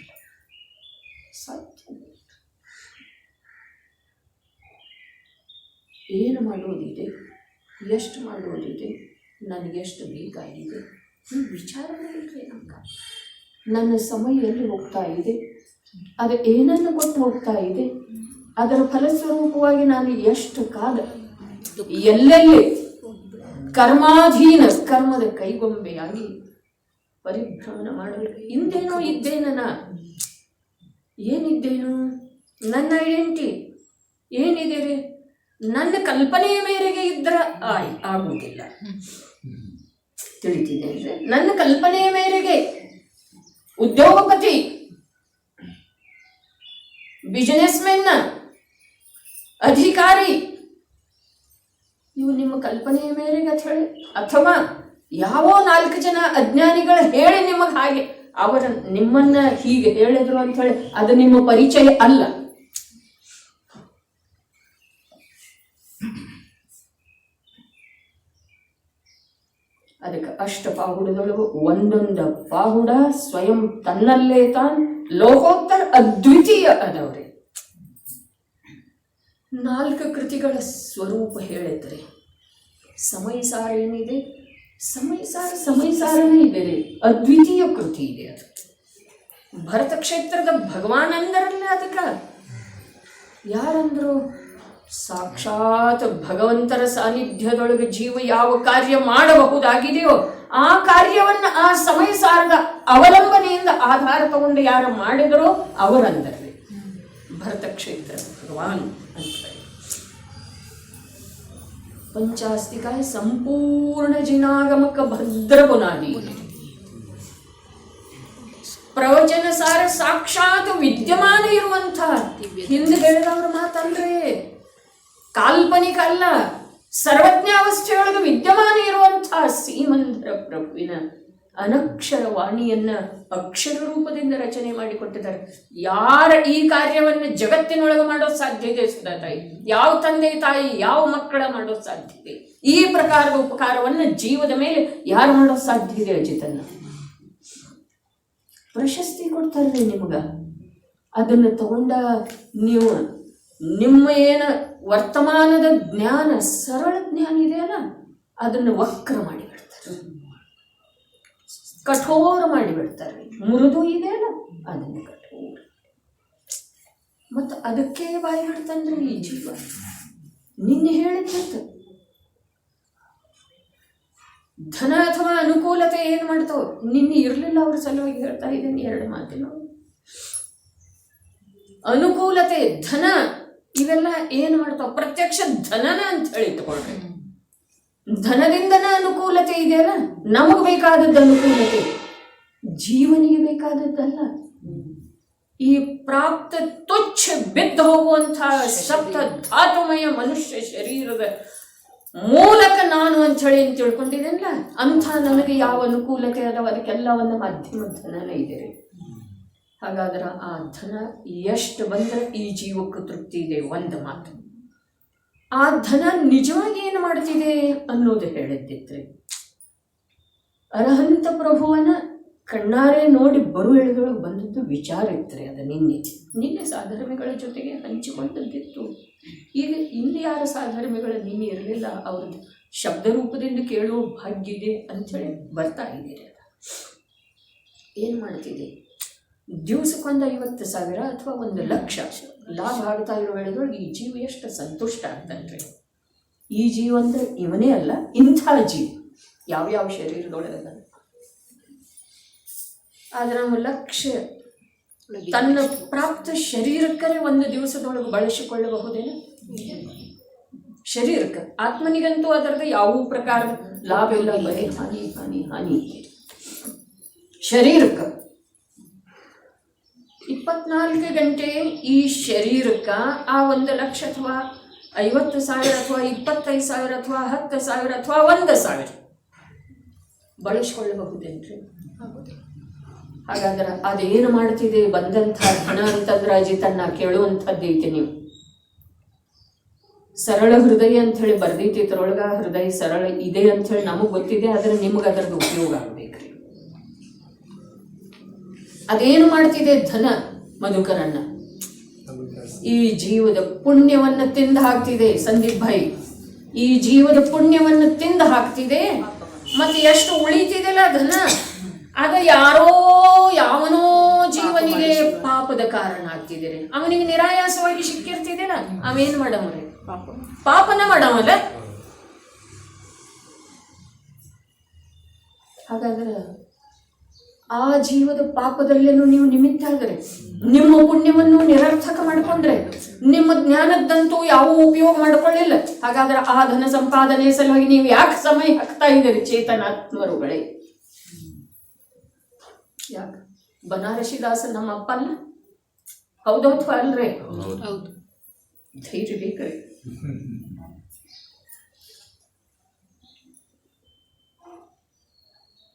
ಏನು ಮಾಡೋದಿದೆ, ಎಷ್ಟು ಮಾಡೋದಿದೆ, ನನಗೆಷ್ಟು ಬೇಕಾಗಿದೆ ಈ ವಿಚಾರವೇ ಇಲ್ಲರಿ ನಮ್ಗೆ. ನನ್ನ ಸಮಯ ಎಲ್ಲಿ ಹೋಗ್ತಾ ಇದೆ, ಅದು ಏನನ್ನು ಕೊಟ್ಟು ಹೋಗ್ತಾ ಇದೆ, ಅದರ ಫಲಸ್ವರೂಪವಾಗಿ ನಾನು ಎಷ್ಟು ಕಾಲ ಎಲ್ಲೆಲ್ಲಿ ಕರ್ಮಾಧೀನ ಕರ್ಮದ ಕೈಗೊಂಬೆಯಾಗಿ ಪರಿಭ್ರಮಣ ಮಾಡಬೇಕು. ಹಿಂದೇನೋ ಇದ್ದೇನ, ಏನಿದ್ದೇನು, ನನ್ನ ಐಡೆಂಟಿ ಏನಿದೆ ರೀ, ನನ್ನ ಕಲ್ಪನೆಯ ಮೇರೆಗೆ ಇದ್ರೆ ಆಗುವುದಿಲ್ಲ. ತಿಳಿತಿದೆ ಅಂದರೆ ನನ್ನ ಕಲ್ಪನೆಯ ಮೇರೆಗೆ ಉದ್ಯೋಗಪತಿ, ಬಿಸಿನೆಸ್ ಮೆನ್, ಅಧಿಕಾರಿ, ಇವು ನಿಮ್ಮ ಕಲ್ಪನೆಯ ಮೇರೆಗೆ ಅಂತ ಹೇಳಿ, ಅಥವಾ ಯಾವೋ 4 ಜನ ಅಜ್ಞಾನಿಗಳು ಹೇಳಿ ನಿಮಗೆ ಹಾಗೆ ಅವರ ನಿಮ್ಮನ್ನ ಹೀಗೆ ಹೇಳಿದ್ರು ಅಂತ ಹೇಳಿ ಅದು ನಿಮ್ಮ ಪರಿಚಯ ಅಲ್ಲ. ಅದಕ್ಕೆ ಅಷ್ಟಪಾಹುಡದೊಳಗು ಒಂದೊಂದು ಪಾಹುಡ ಸ್ವಯಂ ತನ್ನಲ್ಲೇ ತಾನ್ ಲೋಕೋತ್ತರ ಅದ್ವಿತೀಯ ಅದವ್ರೆ. 4 ಕೃತಿಗಳ ಸ್ವರೂಪ ಹೇಳಿದ್ರೆ ಸಮಯಸಾರ ಏನಿದೆ, ಸಮಯಸಾರನೇ ಇದೆ ರೀ, ಅದ್ವಿತೀಯ ಕೃತಿ ಇದೆ. ಅದು ಭರತ ಕ್ಷೇತ್ರದ ಭಗವಾನ್ ಅಂದರಲ್ಲ. ಅದಕ್ಕೆ ಯಾರಂದ್ರು, ಸಾಕ್ಷಾತ್ ಭಗವಂತರ ಸಾನ್ನಿಧ್ಯದೊಳಗೆ ಜೀವ ಯಾವ ಕಾರ್ಯ ಮಾಡಬಹುದಾಗಿದೆಯೋ ಆ ಕಾರ್ಯವನ್ನು ಆ ಸಮಯಸಾರದ ಅವಲಂಬನೆಯಿಂದ ಆಧಾರ ತಗೊಂಡು ಯಾರು ಮಾಡಿದರೋ ಅವರಂದರಲ್ಲಿ ಭರತ ಕ್ಷೇತ್ರ ಭಗವಾನ್ ಅಂತ. ಪಂಚಾಸ್ತಿಕಾಯ ಸಂಪೂರ್ಣ ಜಿನಾಗಮಕ ಭದ್ರ ಬುನಾದಿ. ಪ್ರವಚನ ಸಾರ ಸಾಕ್ಷಾತ್ ವಿದ್ಯಮಾನ ಇರುವಂಥ ಹಿಂದೆ ಹೇಳಿದವ್ರ ಮಾತಲ್ರಿ, ಕಾಲ್ಪನಿಕ ಅಲ್ಲ, ಸರ್ವಜ್ಞಾವಸ್ಥೆಯೊಳಗೆ ವಿದ್ಯಮಾನ ಇರುವಂತಹ ಶ್ರೀಮಂತರ ಪ್ರಭುವಿನ ಅನಕ್ಷರ ವಾಣಿಯನ್ನ ಅಕ್ಷರ ರೂಪದಿಂದ ರಚನೆ ಮಾಡಿಕೊಟ್ಟಿದ್ದಾರೆ. ಯಾರ ಈ ಕಾರ್ಯವನ್ನು ಜಗತ್ತಿನೊಳಗೆ ಮಾಡೋ ಸಾಧ್ಯತೆ ಸುಧಾ ತಾಯಿ, ಯಾವ ತಂದೆ ತಾಯಿ ಯಾವ ಮಕ್ಕಳ ಮಾಡೋ ಸಾಧ್ಯತೆ, ಈ ಪ್ರಕಾರದ ಉಪಕಾರವನ್ನು ಜೀವದ ಮೇಲೆ ಯಾರು ಮಾಡೋ ಸಾಧ್ಯತೆ? ಅಜಿತನ್ನ ಪ್ರಶಸ್ತಿ ಕೊಡ್ತಾರೆ ನಿಮಗ. ಅದನ್ನು ತಗೊಂಡ ನೀವು ನಿಮ್ಮ ಏನ ವರ್ತಮಾನದ ಜ್ಞಾನ, ಸರಳ ಜ್ಞಾನ ಇದೆಯಲ್ಲ, ಅದನ್ನು ವಕ್ರ ಮಾಡಿಬಿಡ್ತಾರೆ, ಕಠೋರ ಮಾಡಿಬಿಡ್ತಾರೆ. ಮೃದು ಇದೆಯಲ್ಲ ಅದನ್ನು ಕಠೋರ. ಮತ್ತು ಅದಕ್ಕೆ ಬಾಯಿ ಬಿಡ್ತಂದ್ರೆ ಈ ಜೀವ ನಿನ್ನೆ ಹೇಳಿದ್ದಂತ ಧನ ಅಥವಾ ಅನುಕೂಲತೆ ಏನು ಮಾಡ್ತಾವ, ನಿನ್ನೆ ಇರಲಿಲ್ಲ ಅವ್ರ ಸಲುವಾಗಿ ಹೇಳ್ತಾ ಇದ್ದೇನೆ 2 ಮಾತಿನ. ಅನುಕೂಲತೆ, ಧನ, ಇವೆಲ್ಲ ಏನು ಮಾಡ್ತಾವ, ಪ್ರತ್ಯಕ್ಷ ಧನನ ಅಂತ ಹೇಳಿ ತಗೊಳ್ರಿ. ಧನದಿಂದನ ಅನುಕೂಲತೆ ಇದೆಯಲ್ಲ, ನಮಗೆ ಬೇಕಾದದ್ದು ಅನುಕೂಲತೆ, ಜೀವನಿಗೆ ಬೇಕಾದದ್ದಲ್ಲ. ಈ ಪ್ರಾಪ್ತ ತುಚ್ಛ ಬಿದ್ದು ಹೋಗುವಂತಹ ಸಪ್ತ ಧಾತುಮಯ ಮನುಷ್ಯ ಶರೀರದ ಮೂಲಕ ನಾನು ಅಂತ ಹೇಳಿ ತಿಳ್ಕೊಂಡಿದ್ದೇನಲ್ಲ, ಅಂಥ ನನಗೆ ಯಾವ ಅನುಕೂಲತೆ ಅದಾವ ಅದಕ್ಕೆಲ್ಲ ಒಂದು ಮಾಧ್ಯಮ ಧನನೇ ಇದೆ ರೀ. ಹಾಗಾದ್ರೆ ಆ ಧನ ಎಷ್ಟು ಬಂದರೆ ಈ ಜೀವಕ್ಕೆ ತೃಪ್ತಿ ಇದೆ? ಒಂದು ಮಾತು. ಆ ಧನ ನಿಜವಾಗಿ ಏನು ಮಾಡ್ತಿದೆ ಅನ್ನೋದು ಹೇಳಿದ್ದಿತ್ರಿ. ಅರಹಂತ ಪ್ರಭುವನ ಕಣ್ಣಾರೆ ನೋಡಿ ಬರು ಎಳೆದೊಳಗೆ ಬಂದದ್ದು ವಿಚಾರ ಇತ್ತು ಅದು ನಿನ್ನೆ ಸಾಧರ್ಮಿಗಳ ಜೊತೆಗೆ ಹಂಚಿಕೊಂಡದ್ದಿತ್ತು. ಈಗ ಇಲ್ಲಿ ಯಾರ ಸಾಧರ್ಮಿಗಳ ನಿನ್ನೆ ಇರಲಿಲ್ಲ, ಅವ್ರದ್ದು ಶಬ್ದ ರೂಪದಿಂದ ಕೇಳುವ ಭಾಗ್ಯ ಇದೆ ಅಂಥೇಳಿ ಬರ್ತಾ ಇದ್ದೀರಿ. ಅದು ಏನು ಮಾಡ್ತಿದೆ, ದಿವಸಕ್ಕೊಂದು 50,000 ಅಥವಾ 1,00,000 ಲಾಭ ಆಗ್ತಾ ಇರೋ ವೇಳೆದೊಳಗೆ ಈ ಜೀವ ಎಷ್ಟು ಸಂತುಷ್ಟ ಆಗ್ತಾನ್ರಿ. ಈ ಜೀವ ಅಂದರೆ ಇವನೇ ಅಲ್ಲ, ಇಂಥ ಜೀವ ಯಾವ್ಯಾವ ಶರೀರದೊಳಗದ. ಆದ್ರೆ ನಾವು ಲಕ್ಷ್ಯ ತನ್ನ ಪ್ರಾಪ್ತ ಶರೀರಕ್ಕೇ ಒಂದು ದಿವಸದೊಳಗೆ ಬಳಸಿಕೊಳ್ಳಬಹುದೇನು? ಶರೀರಕ್ಕೆ, ಆತ್ಮನಿಗಂತೂ ಅದರದ್ದು ಯಾವ ಪ್ರಕಾರದ ಲಾಭ ಇಲ್ಲ, ಬರೀ ಹಾನಿ ಹಾನಿ ಹಾನಿ. ಶರೀರಕ್ಕೆ 24 ಗಂಟೆ ಈ ಶರೀರಕ್ಕೆ ಆ 1,00,000 ಅಥವಾ 50,000 ಅಥವಾ 25,000 ಅಥವಾ 10,000 ಅಥವಾ 1,000 ಬಳಸ್ಕೊಳ್ಳಬಹುದೇನ್ರಿ? ಹಾಗಾದ್ರೆ ಅದೇನು ಮಾಡ್ತಿದೆ ಬಂದಂಥ ಹಣ ಅಂತಂದ್ರೆ ಅಜಿತನ್ನ ಕೇಳುವಂಥದ್ದೈತೆ. ನೀವು ಸರಳ ಹೃದಯ ಅಂಥೇಳಿ ಬರ್ದೈತಿ ಇದ್ರೊಳಗ, ಹೃದಯ ಸರಳ ಇದೆ ಅಂಥೇಳಿ ನಮಗೆ ಗೊತ್ತಿದೆ, ಆದರೆ ನಿಮ್ಗೆ ಅದರದ್ದು ಉಪಯೋಗ ಆಗ್ಬೇಕ್ರಿ. ಅದೇನು ಮಾಡ್ತಿದೆ ಧನ ಮಧುಕರನ್ನ? ಈ ಜೀವದ ಪುಣ್ಯವನ್ನ ತಿಂದು ಹಾಕ್ತಿದೆ. ಸಂದೀಪ್ ಭಾಯಿ, ಈ ಜೀವದ ಪುಣ್ಯವನ್ನ ತಿಂದು ಹಾಕ್ತಿದೆ. ಮತ್ತೆ ಎಷ್ಟು ಉಳಿತಿದೆಲ್ಲ ಧನ, ಅದ ಯಾರೋ ಯಾವನೋ ಜೀವನಿಗೆ ಪಾಪದ ಕಾರಣ ಆಗ್ತಿದ್ದೀರಿ. ಅವನಿಗೆ ನಿರಾಯಾಸವಾಗಿ ಸಿಕ್ಕಿರ್ತಿದೆಲ್ಲ, ಅವೇನ್ ಮಾಡವ್ರಿ? ಪಾಪನ ಮಾಡವಲ್ಲ. ಹಾಗಾದ್ರೆ ಆ ಜೀವದ ಪಾಪದಲ್ಲೇನು ನೀವು ನಿಮಿತ್ತ ಆದರೆ, ನಿಮ್ಮ ಪುಣ್ಯವನ್ನು ನಿರರ್ಥಕ ಮಾಡಿಕೊಂಡ್ರೆ, ನಿಮ್ಮ ಜ್ಞಾನದ್ದಂತೂ ಯಾವ ಉಪಯೋಗ ಮಾಡ್ಕೊಳ್ಳಿಲ್ಲ. ಹಾಗಾದ್ರೆ ಆ ಧನ ಸಂಪಾದನೆ ಸಲುವಾಗಿ ನೀವು ಯಾಕೆ ಸಮಯ ಹಾಕ್ತಾ ಇದ್ದೀರಿ ಚೇತನಾತ್ಮರುಗಳೇ? ಯಾಕೆ? ಬನಾರಸಿದಾಸ ನಮ್ಮ ಅಪ್ಪ ಅಲ್ಲ? ಹೌದೌದು ಅಲ್ರೇ? ಧೈರ್ಯ ಬೇಕ್ರಿ.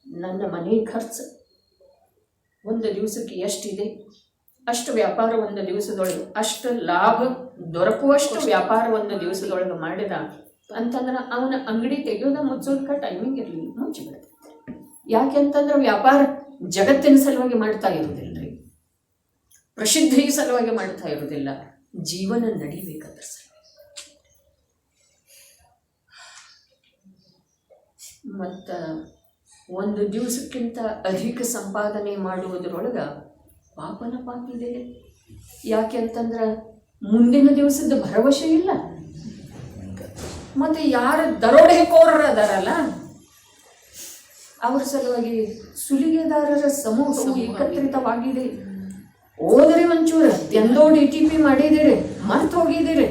ನನ್ನ ಮನೆ ಖರ್ಚು ಒಂದು ದಿವಸಕ್ಕೆ ಎಷ್ಟಿದೆ ಅಷ್ಟು ವ್ಯಾಪಾರ ಒಂದು ದಿವಸದೊಳಗೆ, ಅಷ್ಟು ಲಾಭ ದೊರಕುವಷ್ಟು ವ್ಯಾಪಾರ ಒಂದು ದಿವಸದೊಳಗೆ ಮಾಡಿದ ಅಂತಂದ್ರೆ ಅವನ ಅಂಗಡಿ ತೆಗೆಯೋದ ಮುಚ್ಚೋದಕ್ಕೆ ಟೈಮಿಂಗ್ ಇರಲಿಲ್ಲ, ಮುಚ್ಚಿಬಿಡುತ್ತೆ. ಯಾಕೆ ಅಂತಂದ್ರೆ ವ್ಯಾಪಾರ ಜಗತ್ತಿನ ಸಲುವಾಗಿ ಮಾಡ್ತಾ ಇರೋದಿಲ್ಲರಿ, ಪ್ರಸಿದ್ಧಿ ಸಲುವಾಗಿ ಮಾಡ್ತಾ ಇರೋದಿಲ್ಲ, ಜೀವನ ನಡಿಬೇಕಂದ್ರ ಸಲುವಾಗಿ. ಮತ್ತು ಒಂದು ದಿವಸಕ್ಕಿಂತ ಅಧಿಕ ಸಂಪಾದನೆ ಮಾಡುವುದರೊಳಗ ಪಾಪನ ಪಾಪಿದೆ. ಯಾಕೆ ಅಂತಂದ್ರೆ ಮುಂದಿನ ದಿವಸದ ಭರವಸೆ ಇಲ್ಲ. ಮತ್ತು ಯಾರು ದರೋಡೆಕೋರರು ಅದಾರಲ್ಲ ಅವರ ಸಲುವಾಗಿ ಸುಲಿಗೆದಾರರ ಸಮೂಹವು ಏಕತ್ರಿತವಾಗಿದೆ. ಹೋದರೆ ಒಂಚೂರು ಎಂದೋ DTP ಮಾಡಿದ್ದೀರಿ, ಮರ್ತು ಹೋಗಿದ್ದೀರಿ.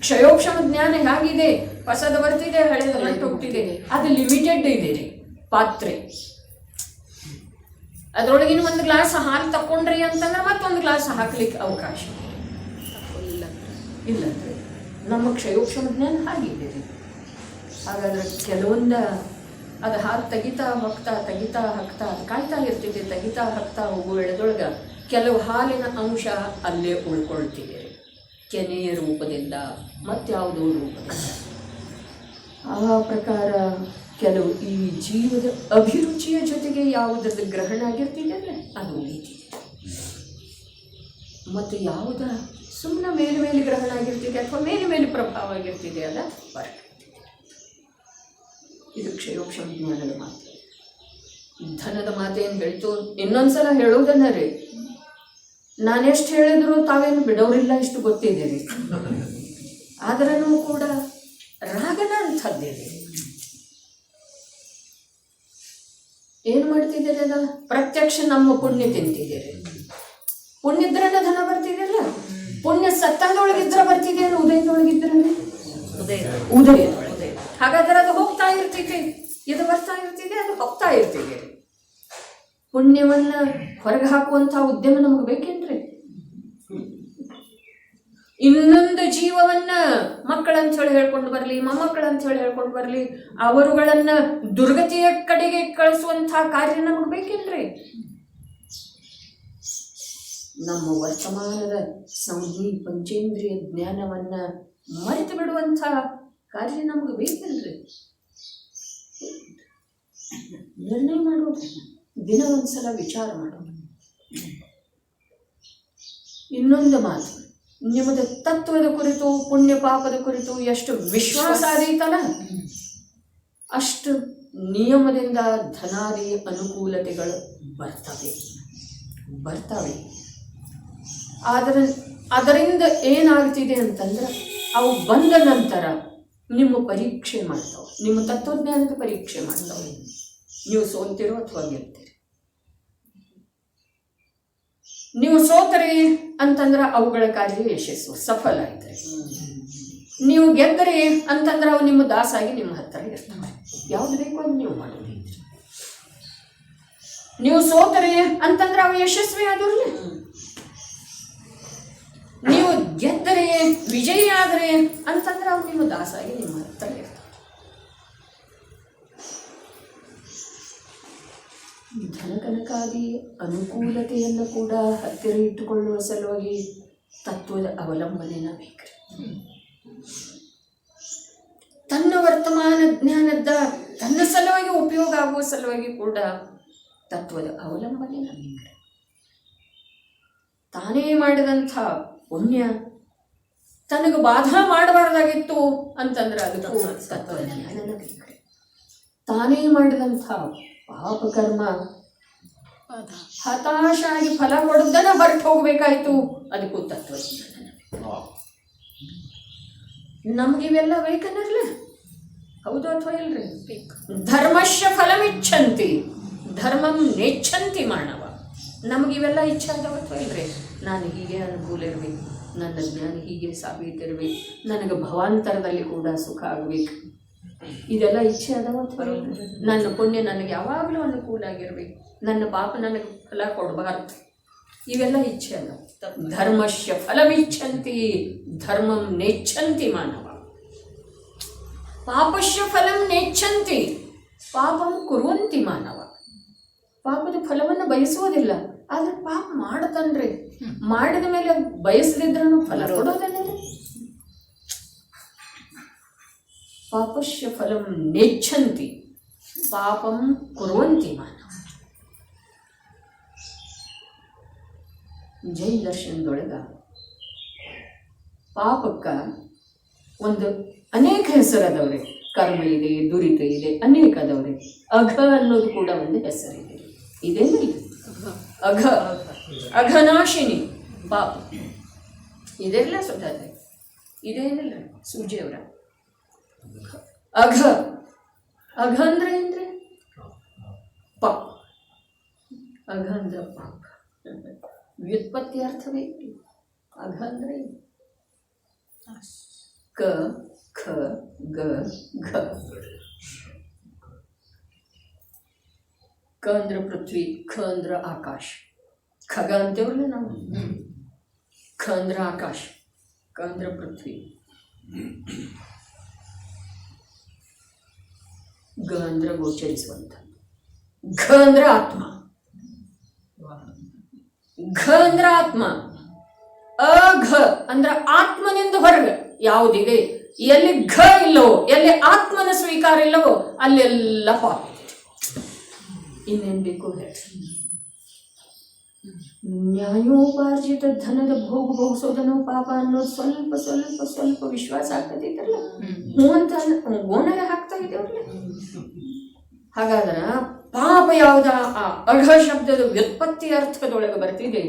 ಕ್ಷಯೋಕ್ಷಮ ಜ್ಞಾನ ಹೇಗಿದೆ, ಹೊಸದ ಬರ್ತಿದೆ, ಹಳೆದ ಮರ್ತು ಹೋಗ್ತಿದೆ. ಅದು ಲಿಮಿಟೆಡ್ ಇದೆ ರೀ ಪಾತ್ರೆ. ಅದರೊಳಗಿನ ಒಂದು ಗ್ಲಾಸ್ ಹಾಲು ತಕೊಂಡ್ರಿ ಅಂತಂದ್ರೆ ಮತ್ತೊಂದು ಗ್ಲಾಸ್ ಹಾಕ್ಲಿಕ್ಕೆ ಅವಕಾಶ ಇಲ್ಲ. ನಮ್ಮ ಕ್ಷಯೋಕ್ಷಮ ಜ್ಞಾನ ಹಾಗಿದೆ ರೀ. ಹಾಗಾದ್ರೆ ಕೆಲವೊಂದು ಅದು ಹಾಲು ತೆಗಿತಾ ಹಾಕ್ತಾ ಅದು ಕಾಯ್ತಾ ಇರ್ತಿದೆ. ತೆಗಿತಾ ಹಾಕ್ತಾ ಹೋಗುವ ವೇಳೆದೊಳಗೆ ಕೆಲವು ಹಾಲಿನ ಅಂಶ ಅಲ್ಲೇ ಉಳ್ಕೊಳ್ತಿದೆ, ಕೆನೆಯ ರೂಪದಿಂದ ಮತ್ಯಾವುದೋ ರೂಪದಿಂದ. ಆ ಪ್ರಕಾರ ಕೆಲವು ಈ ಜೀವದ ಅಭಿರುಚಿಯ ಜೊತೆಗೆ ಯಾವುದರದ್ದು ಗ್ರಹಣ ಆಗಿರ್ತಿದೆ ಅಂದರೆ ಅದು ಉಳಿತಿದೆ. ಮತ್ತು ಯಾವುದ ಸುಮ್ಮನೆ ಮೇಲೆ ಗ್ರಹಣ ಆಗಿರ್ತಿದೆ ಅಥವಾ ಮೇಲೆ ಪ್ರಭಾವ ಆಗಿರ್ತಿದೆ ಅಲ್ಲ ಹೊರಗೆ. ಇದು ಕ್ಷಯೋಕ್ಷಮ ಜ್ಞಾನದ ಮಾತು. ಧನದ ಮಾತೇನು ಹೇಳ್ತು, ಇನ್ನೊಂದ್ಸಲ ಹೇಳೋದನ್ನ ರೀ, ನಾನೆಷ್ಟು ಹೇಳಿದ್ರು ತಾವೇನು ಬಿಡೋರಿಲ್ಲ, ಇಷ್ಟು ಗೊತ್ತಿದೆ ರೀ. ಆದ್ರೂ ಕೂಡ ರಾಗನ ಅಂಥದ್ದಿದೆ. ಏನು ಮಾಡ್ತಿದ್ದೀರಿ? ಅದ ಪ್ರತ್ಯಕ್ಷ ನಮ್ಮ ಪುಣ್ಯ ತಿಂತಿದ್ದೀರಿ. ಪುಣ್ಯ ಇದ್ರೇ ಧನ ಬರ್ತಿದೆಯಲ್ಲ, ಪುಣ್ಯ ಸತ್ತಂದೊಳಗಿದ್ರೆ ಬರ್ತಿದೆಯಲ್ಲ, ಉದಯದೊಳಗಿದ್ರೆ ಉದಯ. ಹಾಗಾದ್ರೆ ಅದು ಹೋಗ್ತಾ ಇರ್ತಿದೆ, ಇದು ಬರ್ತಾ ಇರ್ತಿದೆ, ಅದು ಹೋಗ್ತಾ ಇರ್ತಿದೆ. ಪುಣ್ಯವನ್ನ ಹೊರಗೆ ಹಾಕುವಂಥ ಉದ್ಯಮ ನಮಗೆ ಬೇಕೇನ್ರಿ? ಇನ್ನೊಂದು ಜೀವವನ್ನ ಮಕ್ಕಳಂತ ಹೇಳಿ ಹೇಳ್ಕೊಂಡು ಬರಲಿ, ಮೊಮ್ಮಕ್ಕಳಂತ ಹೇಳಿ ಹೇಳ್ಕೊಂಡು ಬರಲಿ, ಅವರುಗಳನ್ನ ದುರ್ಗತಿಯ ಕಡೆಗೆ ಕಳಿಸುವಂಥ ಕಾರ್ಯ ನಮಗೆ ಬೇಕೇನ್ರಿ? ನಮ್ಮ ವರ್ತಮಾನದ ಸಂಧಿ ಪಂಚೇಂದ್ರಿಯ ಜ್ಞಾನವನ್ನ ಮರೆತು ಬಿಡುವಂಥ ಕಾರ್ಯ ನಮಗೆ ಬೇಕೇನ್ರಿ? ನಿರ್ಣಯ ಮಾಡೋದು ದಿನ ಒಂದ್ಸಲ ವಿಚಾರ ಮಾಡೋದು. ಇನ್ನೊಂದು ಮಾತು, ನಿಮ್ಮದು ತತ್ವದ ಕುರಿತು ಪುಣ್ಯ ಪಾಪದ ಕುರಿತು ಎಷ್ಟು ವಿಶ್ವಾಸ ಆದೀತಲ್ಲ, ಅಷ್ಟು ನಿಯಮದಿಂದ ಧನಾದಿ ಅನುಕೂಲತೆಗಳು ಬರ್ತವೆ. ಅದರಿಂದ ಏನಾಗ್ತಿದೆ ಅಂತಂದ್ರೆ, ಅವು ಬಂದ ನಂತರ ನಿಮ್ಮ ಪರೀಕ್ಷೆ ಮಾಡ್ತಾವೆ, ನಿಮ್ಮ ತತ್ವಜ್ಞಾನದ ಪರೀಕ್ಷೆ ಮಾಡ್ತಾವೆ. ನೀವು ಸೋಲ್ತಿರೋ ಅಥವಾ ಗೆಲ್ತೀರಿ. ನೀವು ಸೋತರಿ ಅಂತಂದ್ರೆ ಅವುಗಳ ಕಾರ್ಯ ಯಶಸ್ಸು ಸಫಲ ಆಯ್ತರಿ. ನೀವು ಗೆದ್ದರಿ ಅಂತಂದ್ರೆ ಅವು ನಿಮ್ಮ ದಾಸಾಗಿ ನಿಮ್ಮ ಹತ್ತಿರ ಇರ್ತವೆ. ಯಾವ್ದು ಬೇಕೋ ಅದು ನೀವು ಮಾಡೋದು. ನೀವು ಸೋತರಿ ಅಂತಂದ್ರೆ ಅವು ಯಶಸ್ವಿ ಆದವ್ರಿ. ನೀವು ಗೆದ್ದರೆ ವಿಜಯಿ ಆದರೆ ಅಂತಂದ್ರೆ ಅವು ನಿಮ್ಮ ದಾಸಾಗಿ ನಿಮ್ಮ ಹತ್ತಿರ ಇರ್ತವೆ. ಧನಕನಕಾದಿ ಅನುಕೂಲತೆಯನ್ನು ಕೂಡ ಹತ್ತಿರ ಇಟ್ಟುಕೊಳ್ಳುವ ಸಲುವಾಗಿ ತತ್ವದ ಅವಲಂಬನೆನ ಬೇಕ್ರಿ. ತನ್ನ ವರ್ತಮಾನ ಜ್ಞಾನದ ತನ್ನ ಸಲುವಾಗಿ ಉಪಯೋಗ ಆಗುವ ಸಲುವಾಗಿ ಕೂಡ ತತ್ವದ ಅವಲಂಬನೆನ ಬೇಕ್ರಿ. ತಾನೇ ಮಾಡಿದಂಥ ಪುಣ್ಯ ತನಗೆ ಬಾಧಾ ಮಾಡಬಾರ್ದಾಗಿತ್ತು ಅಂತಂದ್ರೆ ಅದಕ್ಕೂ ತತ್ವದ ಜ್ಞಾನನ ಬೇಕ್ರಿ. ತಾನೇ ಮಾಡಿದಂಥ ಪಾಪಕರ್ಮ ಹತಾಶಾಗಿ ಫಲ ಕೊಡದನ ಹೊರಟು ಹೋಗ್ಬೇಕಾಯ್ತು, ಅದಕ್ಕೂ ತತ್ವಜ್ಞಾನ. ನಮ್ಗಿವೆಲ್ಲ ಬೇಕನ್ನರ್ಲ, ಹೌದು ಅಥವಾ ಇಲ್ರಿ? ಧರ್ಮಶ್ಯ ಫಲಮಿಚ್ಛಂತಿ ಧರ್ಮಂ ನೆಚ್ಛಂತಿ ಮಾನವ. ನಮಗಿವೆಲ್ಲ ಇಚ್ಛೆ ಅದಾವ ಅಥವಾ ಇಲ್ರಿ? ನಾನು ಹೀಗೆ ಅನುಕೂಲ ಇರಬೇಕು, ನನ್ನ ಜ್ಞಾನ ಹೀಗೆ ಸಾಬೀತಿರ್ಬೇಕು, ನನಗೆ ಭವಾಂತರದಲ್ಲಿ ಕೂಡ ಸುಖ ಆಗಬೇಕು, ಇದೆಲ್ಲ ಇಚ್ಛೆ ಅದಾವ ಅಥವಾ ಇಲ್ರಿ? ನನ್ನ ಪುಣ್ಯ ನನಗೆ ಯಾವಾಗಲೂ ಅನುಕೂಲ ಆಗಿರ್ಬೇಕು, ನನ್ನ ಪಾಪ ನನಗೆ ಫಲ ಕೊಡಬಾರ್ದು, ಇವೆಲ್ಲ ಇಚ್ಛೆ ಅದಾವ. ಧರ್ಮಶ್ಯ ಫಲಮಿಚ್ಛಂತಿ ಧರ್ಮಂ ನೆಚ್ಛಂತಿ ಮಾನವ. ಪಾಪಶ್ಯ ಫಲಂ ನೆಚ್ಛಂತಿ ಪಾಪಂ ಕುರುವಂತಿ ಮಾನವ. ಪಾಪದ ಫಲವನ್ನು ಬಯಸುವುದಿಲ್ಲ, ಆದ್ರೆ ಪಾಪ ಮಾಡತನ್ರಿ. ಮಾಡಿದ ಮೇಲೆ ಬಯಸದಿದ್ರೂ ಫಲ ಕೊಡೋದಲ್ಲ. ಪಾಪಶ್ಯ ಫಲಂ ನೆಚ್ಛಂತಿ ಪಾಪಂ ಕುರುವಂತಿ ಮಾನವ. ಜೈನ ದರ್ಶನದೊಳಗ ಪಾಪಕ್ಕ ಒಂದು ಅನೇಕ ಹೆಸರದವ್ರೆ. ಕರ್ಮ ಇದೆ, ದುರಿತ ಇದೆ, ಅನೇಕ ಅದವ್ರೆ. ಅಘ ಅನ್ನೋದು ಕೂಡ ಒಂದು ಹೆಸರಿದೆ. ಇದೇನಿಲ್ಲ, ಅಘ ಅಘನಾಶಿನಿ ಪಾಪ ಇದೆಲ್ಲ ಸುಧಾರ. ಇದೇನಿಲ್ಲ ಸೂಜಿಯವರ ಅಘ. ಅಘ ಅಂದ್ರೆ ಏನ್ರಿ? ಪಾಪ. ಅಘ ಅಂದ್ರೆ ಪಾಪ. ವ್ಯುತ್ಪತ್ತಿ ಅರ್ಥವೇ ಅಘ ಅಂದ್ರೆ ಕ ಖ ಗ ಘ. ಕ ಅಂದ್ರೆ ಪೃಥ್ವಿ, ಖ ಅಂದ್ರೆ ಆಕಾಶ. ಖಗ ಅಂತೇವಲ್ಲ ನಾವು. ಖ ಅಂದ್ರೆ ಆಕಾಶ, ಕ ಅಂದ್ರೆ ಪೃಥ್ವಿ, ಗ ಅಂದ್ರೆ ಗೋಚರಿಸುವಂಥ, ಘ ಅಂದ್ರೆ ಆತ್ಮ. ಘ ಅಂದ್ರೆ ಆತ್ಮ, ಅಘ ಅಂದ್ರೆ ಆತ್ಮನಿಂದ ಹೊರಗೆ ಯಾವುದಿದೆ. ಎಲ್ಲಿ ಘ ಇಲ್ಲವೋ, ಎಲ್ಲಿ ಆತ್ಮನ ಸ್ವೀಕಾರ ಇಲ್ಲವೋ ಅಲ್ಲೆಲ್ಲ ಪಾಪ. ಇನ್ನೇನು ಬೇಕು ಹೇಳಿ? ನ್ಯಾಯೋಪಾರ್ಜಿತ ಧನದ ಭೋಗ ಭೋಗಿಸೋದನ್ನು ಪಾಪ ಅನ್ನೋದು ಸ್ವಲ್ಪ ಸ್ವಲ್ಪ ಸ್ವಲ್ಪ ವಿಶ್ವಾಸ ಆಗ್ತೈತಲ್ಲ. ಹ್ಞೂ ಅಂತ ಓನರ ಹಾಕ್ತಾ ಇದ್ದೇವ್ರಲ್ಲ. ಹಾಗಾದ್ರ ಪಾಪ ಯಾವ್ದ? ಆ ಅಘ ಶಬ್ದದ ವ್ಯುತ್ಪತ್ತಿ ಅರ್ಥದೊಳಗೆ ಬರ್ತಿದೆ.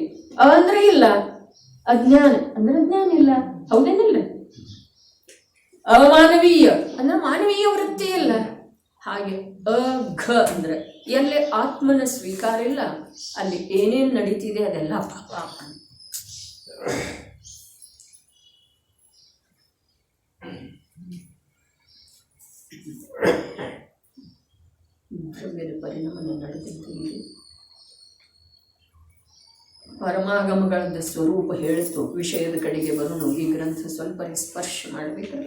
ಅಂದ್ರೆ ಇಲ್ಲ, ಅಜ್ಞಾನ ಅಂದ್ರೆ ಜ್ಞಾನ ಇಲ್ಲ, ಹೌದೇನಿಲ್ಲ? ಅಮಾನವೀಯ ಅಂದ್ರೆ ಮಾನವೀಯ ವೃತ್ತಿ ಇಲ್ಲ. ಹಾಗೆ ಅಘ ಅಂದ್ರೆ ಎಲ್ಲಿ ಆತ್ಮನ ಸ್ವೀಕಾರ ಇಲ್ಲ, ಅಲ್ಲಿ ಏನೇನು ನಡೀತಿದೆ ಅದೆಲ್ಲ ಪಾಪ. ದ್ರವ್ಯದ ಪರಿಣಾಮ ನಡೆದಿದ್ದೀರಿ. ಪರಮಾಗಮಗಳದ ಸ್ವರೂಪ ಹೇಳಿತು. ವಿಷಯದ ಕಡೆಗೆ ಬರೋನು ಈ ಗ್ರಂಥ ಸ್ವಲ್ಪ ಸ್ಪರ್ಶ ಮಾಡಬೇಕಲ್ಲ.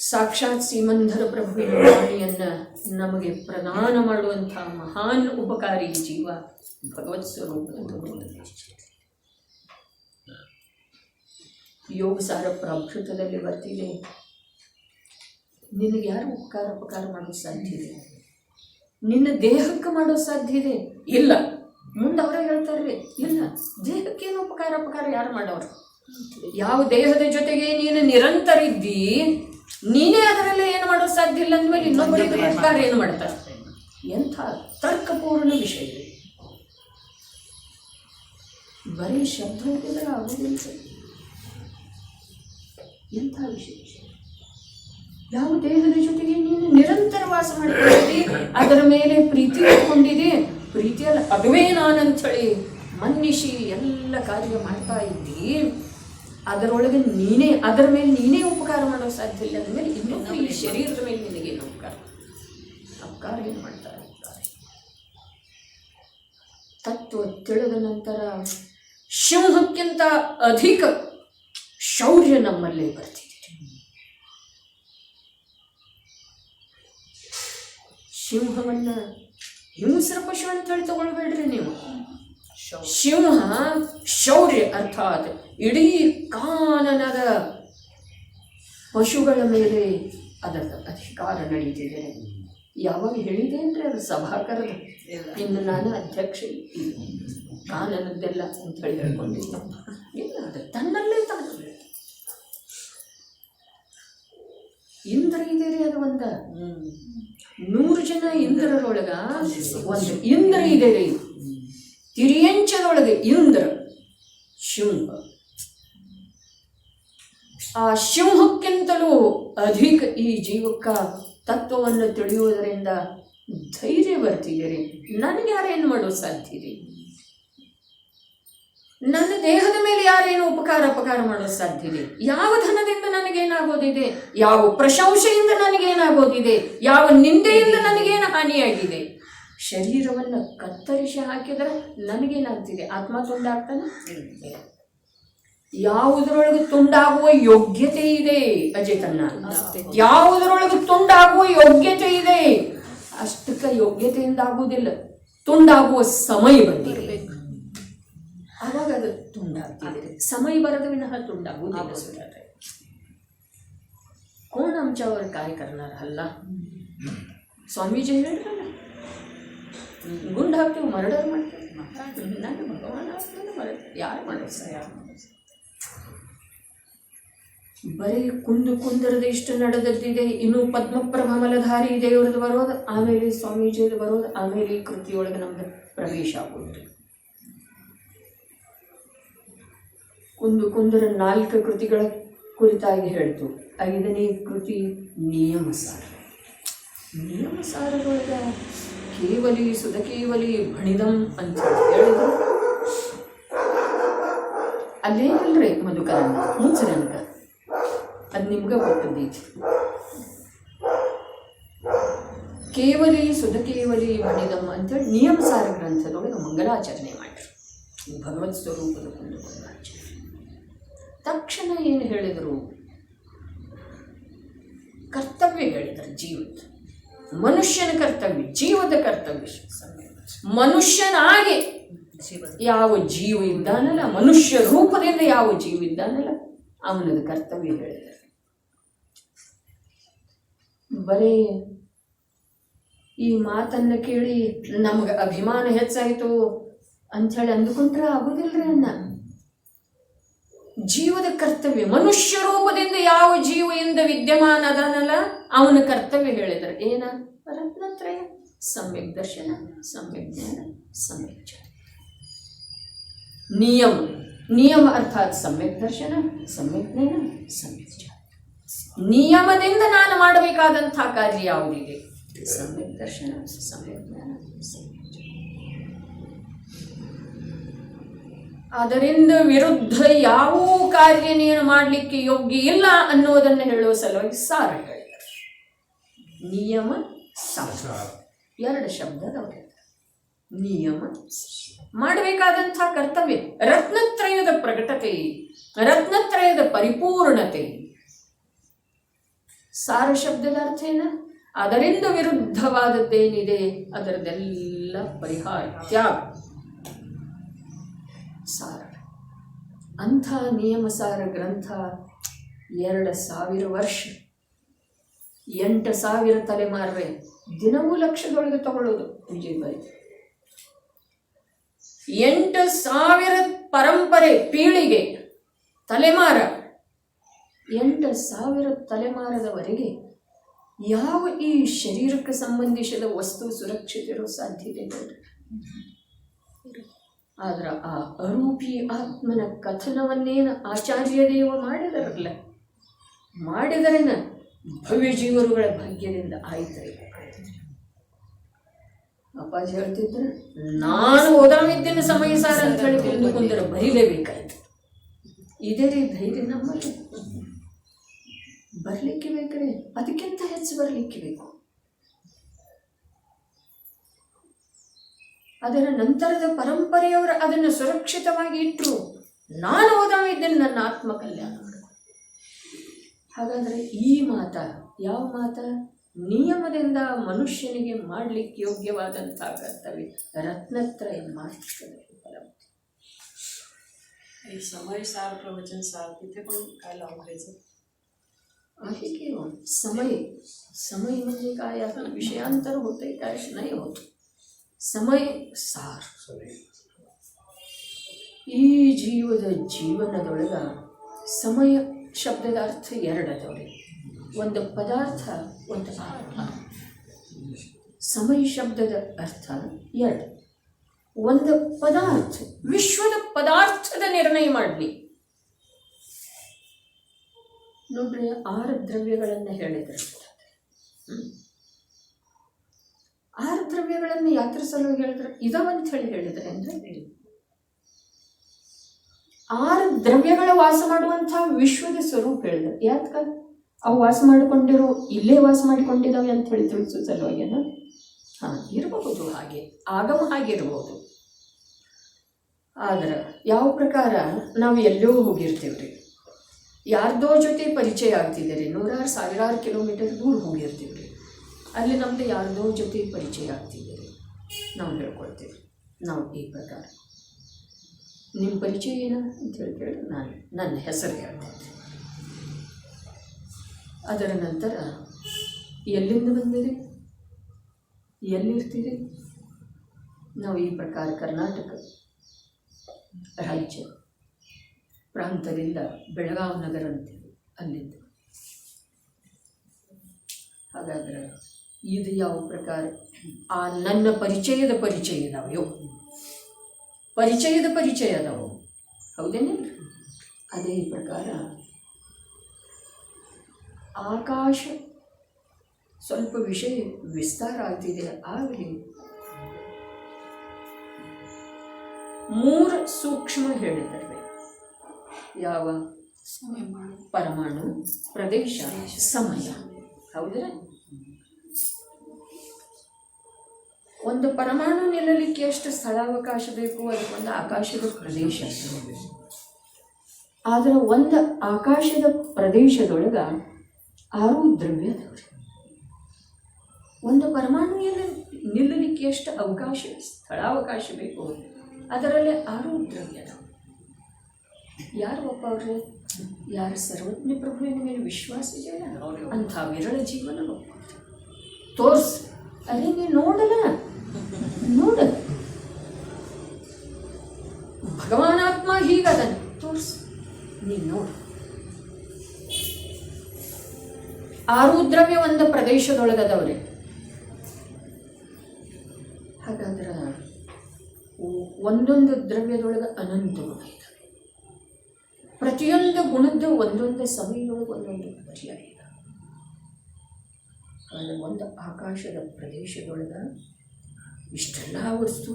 ಸಾಕ್ಷಾತ್ ಶ್ರೀಮಂಧರ ಪ್ರಭುವಿನ ವಾಣಿಯನ್ನ ನಮಗೆ ಪ್ರದಾನ ಮಾಡುವಂಥ ಮಹಾನ್ ಉಪಕಾರಿ ಜೀವ ಭಗವತ್ ಸ್ವರೂಪದ ಯೋಗಸಾರ ಪ್ರಾಭೃತದಲ್ಲಿ ಬರ್ತಿದೆ. ನಿನಗೆ ಯಾರು ಉಪಕಾರ ಮಾಡೋದು ಸಾಧ್ಯ ಇದೆ? ನಿನ್ನ ದೇಹಕ್ಕೆ ಮಾಡೋ ಸಾಧ್ಯ ಇದೆ? ಇಲ್ಲ. ಮುಂದೆ ಅವರೇ ಹೇಳ್ತಾರ್ರಿ, ಇಲ್ಲ, ದೇಹಕ್ಕೇನು ಉಪಕಾರ ಯಾರು ಮಾಡೋರು? ಯಾವ ದೇಹದ ಜೊತೆಗೆ ನೀನು ನಿರಂತರ ಇದ್ದಿ, ನೀನೇ ಅದರಲ್ಲೇ ಏನು ಮಾಡೋ ಸಾಧ್ಯ ಇಲ್ಲ ಅಂದ್ಮೇಲೆ ಇನ್ನೊಬ್ಬರಿಗೆ ಉಪಕಾರ ಏನು ಮಾಡ್ತಾರೆ? ಎಂಥ ತರ್ಕಪೂರ್ಣ ವಿಷಯ ಇದೆ. ಬರೀ ಶಬ್ದ ಹೋಗಿದ್ರೆ ಆಗೋದಿಲ್ಲ. ಎಂಥ ವಿಷಯ. ಯಾವ ದೇಹದ ಜೊತೆಗೆ ನೀನು ನಿರಂತರ ವಾಸ ಮಾಡ್ಕೊಂಡಿದ್ದಿ, ಅದರ ಮೇಲೆ ಪ್ರೀತಿ ಇಟ್ಕೊಂಡಿದೆ, ಪ್ರೀತಿಯಲ್ಲಿ ಅದುವೇ ನಾನಂಥೇಳಿ ಮನ್ನಿಸಿ ಎಲ್ಲ ಕಾರ್ಯ ಮಾಡ್ತಾ ಇದ್ದಿ, ಅದರೊಳಗೆ ನೀನೇ, ಅದರ ಮೇಲೆ ನೀನೇ ಉಪಕಾರ ಮಾಡೋ ಸಾಧ್ಯ ಇಲ್ಲ ಅಂದಮೇಲೆ ಇನ್ನೊಬ್ಬರು ಈ ಶರೀರದ ಮೇಲೆ ನಿನಗೇನು ಉಪಕಾರ ಏನು ಮಾಡ್ತಾ ಇರ್ತಾರೆ? ತತ್ವ ತಿಳಿದ ನಂತರ ಸಿಂಹಕ್ಕಿಂತ ಅಧಿಕ ಶೌರ್ಯ ನಮ್ಮಲ್ಲೇ ಬರ್ತಿದೆ. ಸಿಂಹವನ್ನ ಹಿಂಸ್ರ ಪಶು ಅಂತ ಹೇಳಿ ತಗೊಳ್ಬೇಡ್ರಿ ನೀವು. ಸಿಂಹ ಶೌರ್ಯ ಅರ್ಥಾತ್ ಇಡೀ ಕಾನನದ ಪಶುಗಳ ಮೇಲೆ ಅದರ ಅಧಿಕಾರ ನಡೀತಿದೆ. ಯಾವಾಗ ಹೇಳಿದೆ ಅಂದರೆ ಅದು ಸಭಾಕರದ, ಇನ್ನು ನಾನು ಅಧ್ಯಕ್ಷ ಕಾನನದ್ದೆಲ್ಲ ಅಂತ ಹೇಳಿ ಹೇಳ್ಕೊಂಡಿದ್ದೆ. ಇಲ್ಲ, ಅದು ತನ್ನಲ್ಲೇ ತಾನು ಇಂದ್ರ ಇದೆ ರೀ. ಅದು ಒಂದ 100 ಜನ ಇಂದ್ರರೊಳಗ ಒಂದು ಇಂದ್ರ ಇದೆ ರೀ. ತಿರಿಯಂಚದೊಳಗೆ ಇಂದ್ರ ಸಿಂಹ. ಆ ಸಿಂಹಕ್ಕಿಂತಲೂ ಅಧಿಕ ಈ ಜೀವಕ್ಕ ತತ್ವವನ್ನು ತಿಳಿಯುವುದರಿಂದ ಧೈರ್ಯ ಬರ್ತಿದೆ. ನನಗೆ ಯಾರೇನು ಮಾಡೋ ಸಾಧ್ಯ ಇದೆ? ನನ್ನ ದೇಹದ ಮೇಲೆ ಯಾರೇನು ಅಪಕಾರ ಮಾಡೋ ಸಾಧ್ಯ ಇದೆ? ಯಾವ ಧನದಿಂದ ನನಗೇನಾಗೋದಿದೆ? ಯಾವ ಪ್ರಶಂಸೆಯಿಂದ ನನಗೇನಾಗೋದಿದೆ? ಯಾವ ನಿಂದೆಯಿಂದ ನನಗೇನು ಹಾನಿಯಾಗಿದೆ? ಶರೀರವನ್ನು ಕತ್ತರಿಸಿ ಹಾಕಿದರೆ ನನಗೇನಾಗ್ತಿದೆ? ಆತ್ಮ ತುಂಡಾಗ್ತಾನೆ? ಯಾವುದರೊಳಗೆ ತುಂಡಾಗುವ ಯೋಗ್ಯತೆ ಇದೆ ಅಜೇತನ್ನ? ಯಾವುದರೊಳಗೆ ತುಂಡಾಗುವ ಯೋಗ್ಯತೆ ಇದೆ ಅಷ್ಟಕ್ಕೆ ಯೋಗ್ಯತೆಯಿಂದ ಆಗುವುದಿಲ್ಲ. ತುಂಡಾಗುವ ಸಮಯ ಬಂದಿರಬೇಕು, ಆವಾಗ ಅದು ತುಂಡಾಗ್ತಿದೆ. ಸಮಯ ಬರದ ವಿನಃ ತುಂಡಾಗುವುದಿಲ್ಲ. ಸುಧಾರೆ ಕೋಣ ಆमच्या वर काय करणार हल्ला? स्वामीजी ಹೇಳಿದ್ರಲ್ಲ, ಗುಂಡು ಹಾಕ್ತೀವಿ, ಮರ್ಡರ್ ಮಾಡ್ತೀವಿ. ನಾನು ಭಗವಾನ್ ಯಾರು ಮಾಡೋದು? ಬರೀ ಕುಂದರದ ಇಷ್ಟು ನಡೆದದ್ದಿದೆ. ಇನ್ನು ಪದ್ಮಪ್ರಭಮಲಧಾರಿ ದೇವರದ್ದು ಬರೋದು, ಆಮೇಲೆ ಸ್ವಾಮೀಜಿಯದು ಬರೋದು, ಆಮೇಲೆ ಈ ಕೃತಿಯೊಳಗೆ ನಮ್ದು ಪ್ರವೇಶ ಆಗೋದು. ಕುಂದರ 4 ಕೃತಿಗಳ ಕುರಿತಾಗಿ ಹೇಳ್ತು. 5ನೇ ಕೃತಿ ನಿಯಮಸಾರ. ನಿಯಮಸಾರದೊಳಗೆ ಕೇವಲಿ ಸುಧಕೇವಲಿ ಭಣಿದಂ ಅಂತ ಹೇಳಿದ್ರು. ಅಲ್ಲೇನಲ್ರಿ ಮಧುಕರಣ್ಣ ಮುಚ್ಚರಂಕ, ಅದು ನಿಮ್ಗೆ ಕೊಟ್ಟದ್ದೈತಿ. ಕೇವಲಿ ಸುಧಕೇವಲಿ ಭಣಿದಂ ಅಂತೇಳಿ ನಿಯಮಸಾರ ಗ್ರಂಥದೊಳಗೆ ಮಂಗಲಾಚರಣೆ ಮಾಡಿದ್ರು. ಭಗವತ್ ಸ್ವರೂಪದ ಕುಂದಾಚರಣೆ. ತಕ್ಷಣ ಏನು ಹೇಳಿದರು? ಕರ್ತವ್ಯ ಹೇಳಿದರು. ಜೀವದ ಮನುಷ್ಯನ ಕರ್ತವ್ಯ, ಜೀವದ ಕರ್ತವ್ಯ. ಮನುಷ್ಯನಾಗಿ ಯಾವ ಜೀವ ಇದ್ದಾನಲ್ಲ, ಮನುಷ್ಯ ರೂಪದಿಂದ ಯಾವ ಜೀವ ಇದ್ದಾನಲ್ಲ, ಅವನದು ಕರ್ತವ್ಯ ಹೇಳಿದರು. ಬರೀ ಈ ಮಾತನ್ನು ಕೇಳಿ ನಮ್ಗೆ ಅಭಿಮಾನ ಹೆಚ್ಚಾಯಿತು ಅಂಥೇಳಿ ಅಂದುಕೊಂಡ್ರೆ ಆಗೋದಿಲ್ರಿ. ಜೀವದ ಕರ್ತವ್ಯ, ಮನುಷ್ಯ ರೂಪದಿಂದ ಯಾವ ಜೀವದಿಂದ ವಿದ್ಯಮಾನ ಅದನ್ನಲ್ಲ ಅವನ ಕರ್ತವ್ಯ ಹೇಳಿದರು. ಏನ? ರತ್ನತ್ರಯ, ಸಮ್ಯಕ್ ದರ್ಶನ, ಸಮ್ಯಕ್ ಜ್ಞಾನ, ಸಮ್ಯಕ್ ಜ್ಞಾನ. ನಿಯಮ ಅರ್ಥಾತ್ ಸಮ್ಯಕ್ ದರ್ಶನ, ಸಮ್ಯಕ್ ಜ್ಞಾನ, ಸಮ್ಯಕ್ ಜ್ಞಾನ. ನಿಯಮದಿಂದ ನಾನು ಮಾಡಬೇಕಾದಂಥ ಕಾರ್ಯ ಯಾವುದಿದೆ? ಸಮ್ಯಕ್ ದರ್ಶನ, ಸಮ್ಯಕ್ ಜ್ಞಾನ, ಸಮ್ಯಕ್ ಜ್ಞಾನ. ಅದರಿಂದ ವಿರುದ್ಧ ಯಾವ ಕಾರ್ಯ ನೀನು ಮಾಡಲಿಕ್ಕೆ ಯೋಗ್ಯ ಇಲ್ಲ ಅನ್ನೋದನ್ನು ಹೇಳುವ ಸಲುವಾಗಿ ಸಾರ ಹೇಳಿದರು. ನಿಯಮ ಸಾರ 2 ಶಬ್ದದವರೆ. ನಿಯಮ ಮಾಡಬೇಕಾದಂಥ ಕರ್ತವ್ಯ, ರತ್ನತ್ರಯದ ಪ್ರಕಟತೆ, ರತ್ನತ್ರಯದ ಪರಿಪೂರ್ಣತೆ. ಸಾರ ಶಬ್ದದ ಅರ್ಥ ಏನ? ಅದರಿಂದ ವಿರುದ್ಧವಾದದ್ದೇನಿದೆ ಅದರದೆಲ್ಲ ಪರಿಹಾರ, ತ್ಯಾಗ. ಸಾರ ಅಂಥ ನಿಯಮಸಾರ ಗ್ರಂಥ 2000 ವರ್ಷ, 8000 ತಲೆಮಾರ್ರೆ ದಿನವೂ ಲಕ್ಷದೊಳಗೆ ತಗೊಳ್ಳೋದು ವಿಜಯಬಾಯಿ. 8,000 ಪರಂಪರೆ, ಪೀಳಿಗೆ, ತಲೆಮಾರ, 8,000 ತಲೆಮಾರದವರೆಗೆ ಯಾವ ಈ ಶರೀರಕ್ಕೆ ಸಂಬಂಧಿಸಿದ ವಸ್ತು ಸುರಕ್ಷಿತ ಇರೋ ಸಾಧ್ಯತೆ ಇಲ್ಲ. ಆದ್ರೆ ಆ ಅರೂಪಿ ಆತ್ಮನ ಕಥನವನ್ನೇನು ಆಚಾರ್ಯ ದೇವ ಮಾಡಿದರೇನ ಭವ್ಯ ಜೀವರುಗಳ ಭಾಗ್ಯದಿಂದ ಆಯ್ತರೆ. ಅಪ್ಪಾಜಿ ಹೇಳ್ತಿದ್ರು, ನಾನು ಓದಾಮಿದ್ದೇನೆ ಸಮಯ ಸಾರ ಅಂತ ಹೇಳಿ ತಿಳ್ಕೊಂಡ್ರೆ ಬರೀಲೇಬೇಕಾಯ್ತು. ಇದೇ ರೀ ಧೈರ್ಯ ನಮ್ಮಲ್ಲಿ ಬರಲಿಕ್ಕೆ ಬೇಕ್ರೆ, ಅದಕ್ಕಿಂತ ಹೆಚ್ಚು ಬರಲಿಕ್ಕೆ ಬೇಕು. ಅದರ ನಂತರದ ಪರಂಪರೆಯವರು ಅದನ್ನು ಸುರಕ್ಷಿತವಾಗಿ ಇಟ್ಟರು. ನಾನು ಓದಾಮಿದ್ದೇನೆ ನನ್ನ ಆತ್ಮ ಕಲ್ಯಾಣ. ಹಾಗಾದರೆ ಈ ಮಾತ ಯಾವ ಮಾತ? ನಿಯಮದಿಂದ ಮನುಷ್ಯನಿಗೆ ಮಾಡಲಿಕ್ಕೆ ಯೋಗ್ಯವಾದಂಥ ಕರ್ತವ್ಯ रत्नत्रय मात्र समय सार प्रवचन सार तिथे पण काय लावायचं आहे की समय समय म्हणजे काय आता विषयांतर होते काय नाही होत समय सार ಈ ಜೀವದ ಜೀವನದೊಳಗ ಸಮಯ ಶಬ್ದದ ಅರ್ಥ ಎರಡದವ್ರಿ ಒಂದು ಪದಾರ್ಥ ಒಂದು ಆತ್ಮ ಸಮಯ ಶಬ್ದದ ಅರ್ಥ ಎರಡು ಒಂದು ಪದಾರ್ಥ ವಿಶ್ವದ ಪದಾರ್ಥದ ನಿರ್ಣಯ ಮಾಡಲಿ ನೋಡ್ರಿ 6 ದ್ರವ್ಯಗಳನ್ನು ಹೇಳಿದ್ರು 6 ದ್ರವ್ಯಗಳನ್ನು ಯಾತ್ರ ಸಲುವಾಗಿ ಹೇಳಿದ್ರೆ ಇದಾವಂತ ಹೇಳಿದ್ರೆ ಅಂದ್ರೆ 6 ದ್ರವ್ಯಗಳ ವಾಸ ಮಾಡುವಂತಹ ವಿಶ್ವದ ಸ್ವರೂಪ ಹೇಳಿದ್ರು ಯಾಕ ಅವು ವಾಸ ಮಾಡಿಕೊಂಡಿರೋ ಇಲ್ಲೇ ವಾಸ ಮಾಡಿಕೊಂಡಿದ್ದಾವೆ ಅಂತ ಹೇಳಿ ತಿಳಿಸೋ ಸಲುವಾಗೇನ ಇರಬಹುದು ಹಾಗೆ ಆಗಮ ಹಾಗಿರ್ಬೋದು ಆದ್ರೆ ಯಾವ ಪ್ರಕಾರ ನಾವು ಎಲ್ಲೋ ಹೋಗಿರ್ತೀವ್ರಿ ಯಾರ್ದೋ ಜೊತೆ ಪರಿಚಯ ಆಗ್ತಿದ್ದೀರಿ 100,000 ಕಿಲೋಮೀಟರ್ ದೂರ ಹೋಗಿರ್ತೀವ್ರಿ ಅಲ್ಲಿ ನಮ್ಮದು ಯಾರ್ದೋ ಜೊತೆ ಪರಿಚಯ ಆಗ್ತಿದ್ದೀರಿ ನಾವು ಹೇಳ್ಕೊಳ್ತೀವಿ ನಾವು ಈ ಪ್ರಕಾರ ನಿಮ್ಮ ಪರಿಚಯ ಏನು ಅಂತ ಕೇಳಿದ್ರೆ ನಾನು ನನ್ನ ಹೆಸರು ಹೇಳ್ತೇನೆ ಅದರ ನಂತರ ಎಲ್ಲಿಂದ ಬಂದಿರಿ ಎಲ್ಲಿರ್ತೀರಿ ನಾವು ಈ ಪ್ರಕಾರ ಕರ್ನಾಟಕ ರಾಜ್ಯ ಪ್ರಾಂತದಿಂದ ಬೆಳಗಾವಿ ನಗರ ಅಂತೀವಿ ಅಲ್ಲಿಂದ ಹಾಗಾದ್ರೆ ಇದು ಯಾವ ಪ್ರಕಾರ ಆ ನನ್ನ ಪರಿಚಯದ ಪರಿಚಯ ಇದಾವೆ ಪರಿಚಯದ ಪರಿಚಯ ಅದಾವು ಹೌದೇನಿಲ್ಲ ಅದೇ ಪ್ರಕಾರ ಆಕಾಶ ಸ್ವಲ್ಪ ವಿಷಯ ವಿಸ್ತಾರ ಆಗ್ತಿದೆ ಆಗಲಿ 3 ಸೂಕ್ಷ್ಮ ಹೇಳಿದ್ದಾರೆ ಯಾವ ಪರಮಾಣು ಪ್ರದೇಶ ಸಮಯ ಹೌದ್ರ ಒಂದು ಪರಮಾಣು ನಿಲ್ಲಲಿಕ್ಕೆ ಎಷ್ಟು ಸ್ಥಳಾವಕಾಶ ಬೇಕು ಅದಕ್ಕೊಂದು ಆಕಾಶದ ಪ್ರದೇಶ ಆದರೆ ಒಂದು ಆಕಾಶದ ಪ್ರದೇಶದೊಳಗ 6 ದ್ರವ್ಯ ಒಂದು ಪರಮಾಣು ನಿಲ್ಲಲಿಕ್ಕೆ ಎಷ್ಟು ಅವಕಾಶ ಸ್ಥಳಾವಕಾಶ ಬೇಕು ಅದರಲ್ಲಿ 6 ದ್ರವ್ಯ ಯಾರು ಒಪ್ಪ ಅವ್ರೆ ಯಾರು ಸರ್ವಜ್ಞ ಪ್ರಭುವಿನ ಮೇಲೆ ವಿಶ್ವಾಸ ಇದೆಯಲ್ಲ ಅಂಥ ವಿರಳ ಜೀವನ ತೋರ್ಸ್ ಅದೇ ನೀ ನೋಡಲ್ಲ ನೋಡ ಭಗವಾನಾತ್ಮ ಹೀಗದನ್ ತೋರ್ಸ್ ನೀನು ನೋಡು 6 ದ್ರವ್ಯ ಒಂದು ಪ್ರದೇಶದೊಳಗದವ್ರೆ ಹಾಗಾದ್ರೆ ಒಂದೊಂದು ದ್ರವ್ಯದೊಳಗೆ ಅನಂತ ಗುಣ ಇದ್ದಾವೆ ಪ್ರತಿಯೊಂದು ಗುಣದ ಒಂದೊಂದು ಸಮಯದೊಳಗೆ ಒಂದೊಂದು ಪರ್ಯಾಯ ಇದೆ ಆದರೆ ಒಂದು ಆಕಾಶದ ಪ್ರದೇಶದೊಳಗೆ ಇಷ್ಟೆಲ್ಲ ವಸ್ತು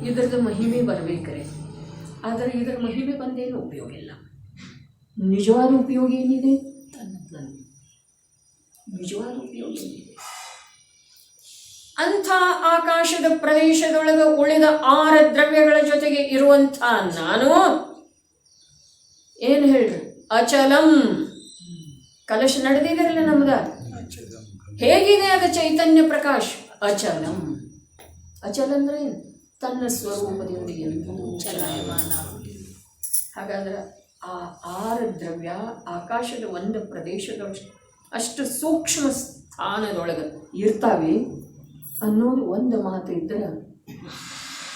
ಇದರದ ಮಹಿಮೆ ಬರಬೇಕ್ರೆ ಆದರೆ ಇದರ ಮಹಿಮೆ ಬಂದೇನು ಉಪಯೋಗ ಇಲ್ಲ ನಿಜವಾದ ಉಪಯೋಗ ಏನಿದೆ ನಿಜವಾದ ಉಪಯೋಗ ಏನಿದೆ ಅಂಥ ಆಕಾಶದ ಪ್ರದೇಶದೊಳಗೆ ಉಳಿದ 6 ದ್ರವ್ಯಗಳ ಜೊತೆಗೆ ಇರುವಂಥ ನಾನು ಏನು ಹೇಳ್ರಿ ಅಚಲಂ ಕಲಶ ನಡೆದಿದ್ರಲ್ಲ ನಮ್ದ ಹೇಗಿದೆ ಅದು ಚೈತನ್ಯ ಪ್ರಕಾಶ್ ಅಚಲಂ ಅಚಲ ಅಂದ್ರೆ ಏನು ತನ್ನ ಸ್ವರೂಪದಿಂದ ಎಂದೂ ಚಲಯಮಾನ ಹಾಗಾದ್ರೆ ಆ 6 ದ್ರವ್ಯ ಆಕಾಶದ ಒಂದು ಪ್ರದೇಶದಷ್ಟು ಅಷ್ಟು ಸೂಕ್ಷ್ಮ ಸ್ಥಾನದೊಳಗೆ ಇರ್ತಾವೆ ಅನ್ನೋದು ಒಂದು ಮಾತು ಇದ್ರೆ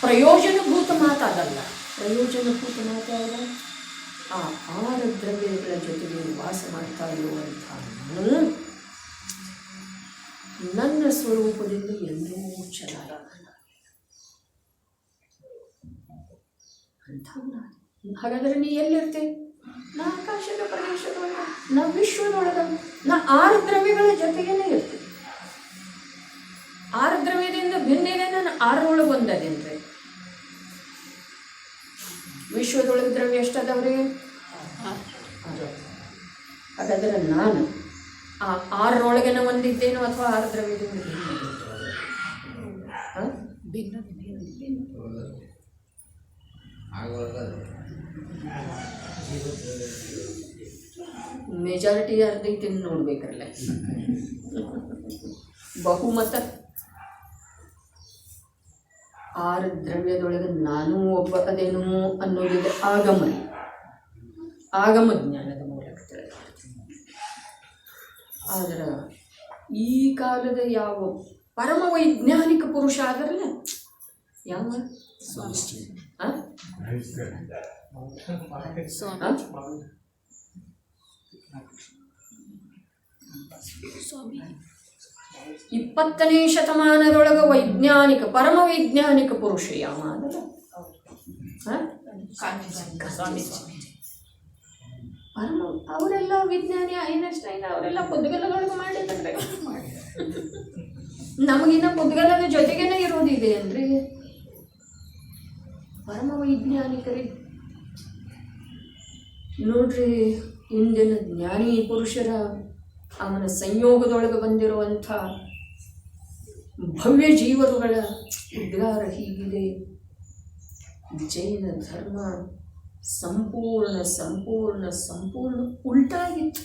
ಪ್ರಯೋಜನಭೂತ ಮಾತಾಗಲ್ಲ. ಪ್ರಯೋಜನಭೂತ ಮಾತಾದ ಆ 6 ದ್ರವ್ಯಗಳ ಜೊತೆಗೆ ವಾಸ ಮಾಡ್ತಾ ಇರುವಂಥ ನನ್ನ ಸ್ವರೂಪದಿಂದ ಎಲ್ಲೋ ಚಲಾರ ಅಂತ. ಹಾಗಾದ್ರೆ ನೀ ಎಲ್ಲಿರ್ತೆ? ನಾ ಆಕಾಶದ ಪ್ರದೇಶದೊಳಗೆ, ನಾ ವಿಶ್ವದೊಳಗೆ, ನಾ 6 ದ್ರವ್ಯಗಳ ಜೊತೆಗೇನೆ ಇರ್ತೀನಿ. 6 ದ್ರವ್ಯದಿಂದ ಭಿನ್ನ ಇದೆ, ನಾನು 6 ಒಂದದೇನ್ರಿ. ವಿಶ್ವದೊಳಗೆ ದ್ರವ್ಯ ಎಷ್ಟದವ್ರಿ? 6. ಹಾಗಾದ್ರೆ ನಾನು ಆ 6 ಒಂದಿದ್ದೇನೋ ಅಥವಾ 6 ದ್ರವ್ಯದಿಂದ ಭಿನ್ನ? ಮೆಜಾರಿಟಿ ಯಾರ್ದೈತಿ ನೋಡ್ಬೇಕಲ್ಲ. ಬಹುಮತ 6 ದ್ರವ್ಯದೊಳಗೆ ನಾನು ಒಬ್ಬ ಅದೇನು ಅನ್ನೋದಿದೆ. ಆಗಮ ಜ್ಞಾನದ ಮೂಲಕ ತಿಳಿದ. ಆದ್ರೆ ಈ ಕಾಲದ ಯಾವ ಪರಮ ವೈಜ್ಞಾನಿಕ ಪುರುಷ ಆದ್ರಲ್ಲ, ಯಾವ ಸ್ವಾಮೀಜಿ 20ನೇ ಶತಮಾನದೊಳಗೆ ವೈಜ್ಞಾನಿಕ ಪರಮ ವೈಜ್ಞಾನಿಕ ಪುರುಷ ಯಾವ ಅದಲ್ಲ? ಪರಮ ಅವರೆಲ್ಲ ವಿಜ್ಞಾನಿ ಐನ್ಸ್ಟೈನ್ ಅವರೆಲ್ಲ ಪುದ್ಗಲದೊಳಗೆ ಮಾಡಿದ್ದಾರೆ. ನಮಗಿನ್ನ ಪುದ್ಗಲದ ಜೊತೆಗೇನೆ ಇರೋದಿದೆ ಅನ್ರಿ ಪರಮ ವೈಜ್ಞಾನಿಕರಿ. ನೋಡ್ರಿ, ಇಂದಿನ ಜ್ಞಾನಿ ಪುರುಷರ ಅವನ ಸಂಯೋಗದೊಳಗೆ ಬಂದಿರುವಂಥ ಭವ್ಯ ಜೀವರುಗಳ ಉದ್ಗಾರ ಹೀಗಿದೆ. ಜೈನ ಧರ್ಮ ಸಂಪೂರ್ಣ ಸಂಪೂರ್ಣ ಸಂಪೂರ್ಣ ಉಲ್ಟಾಗಿತ್ತು.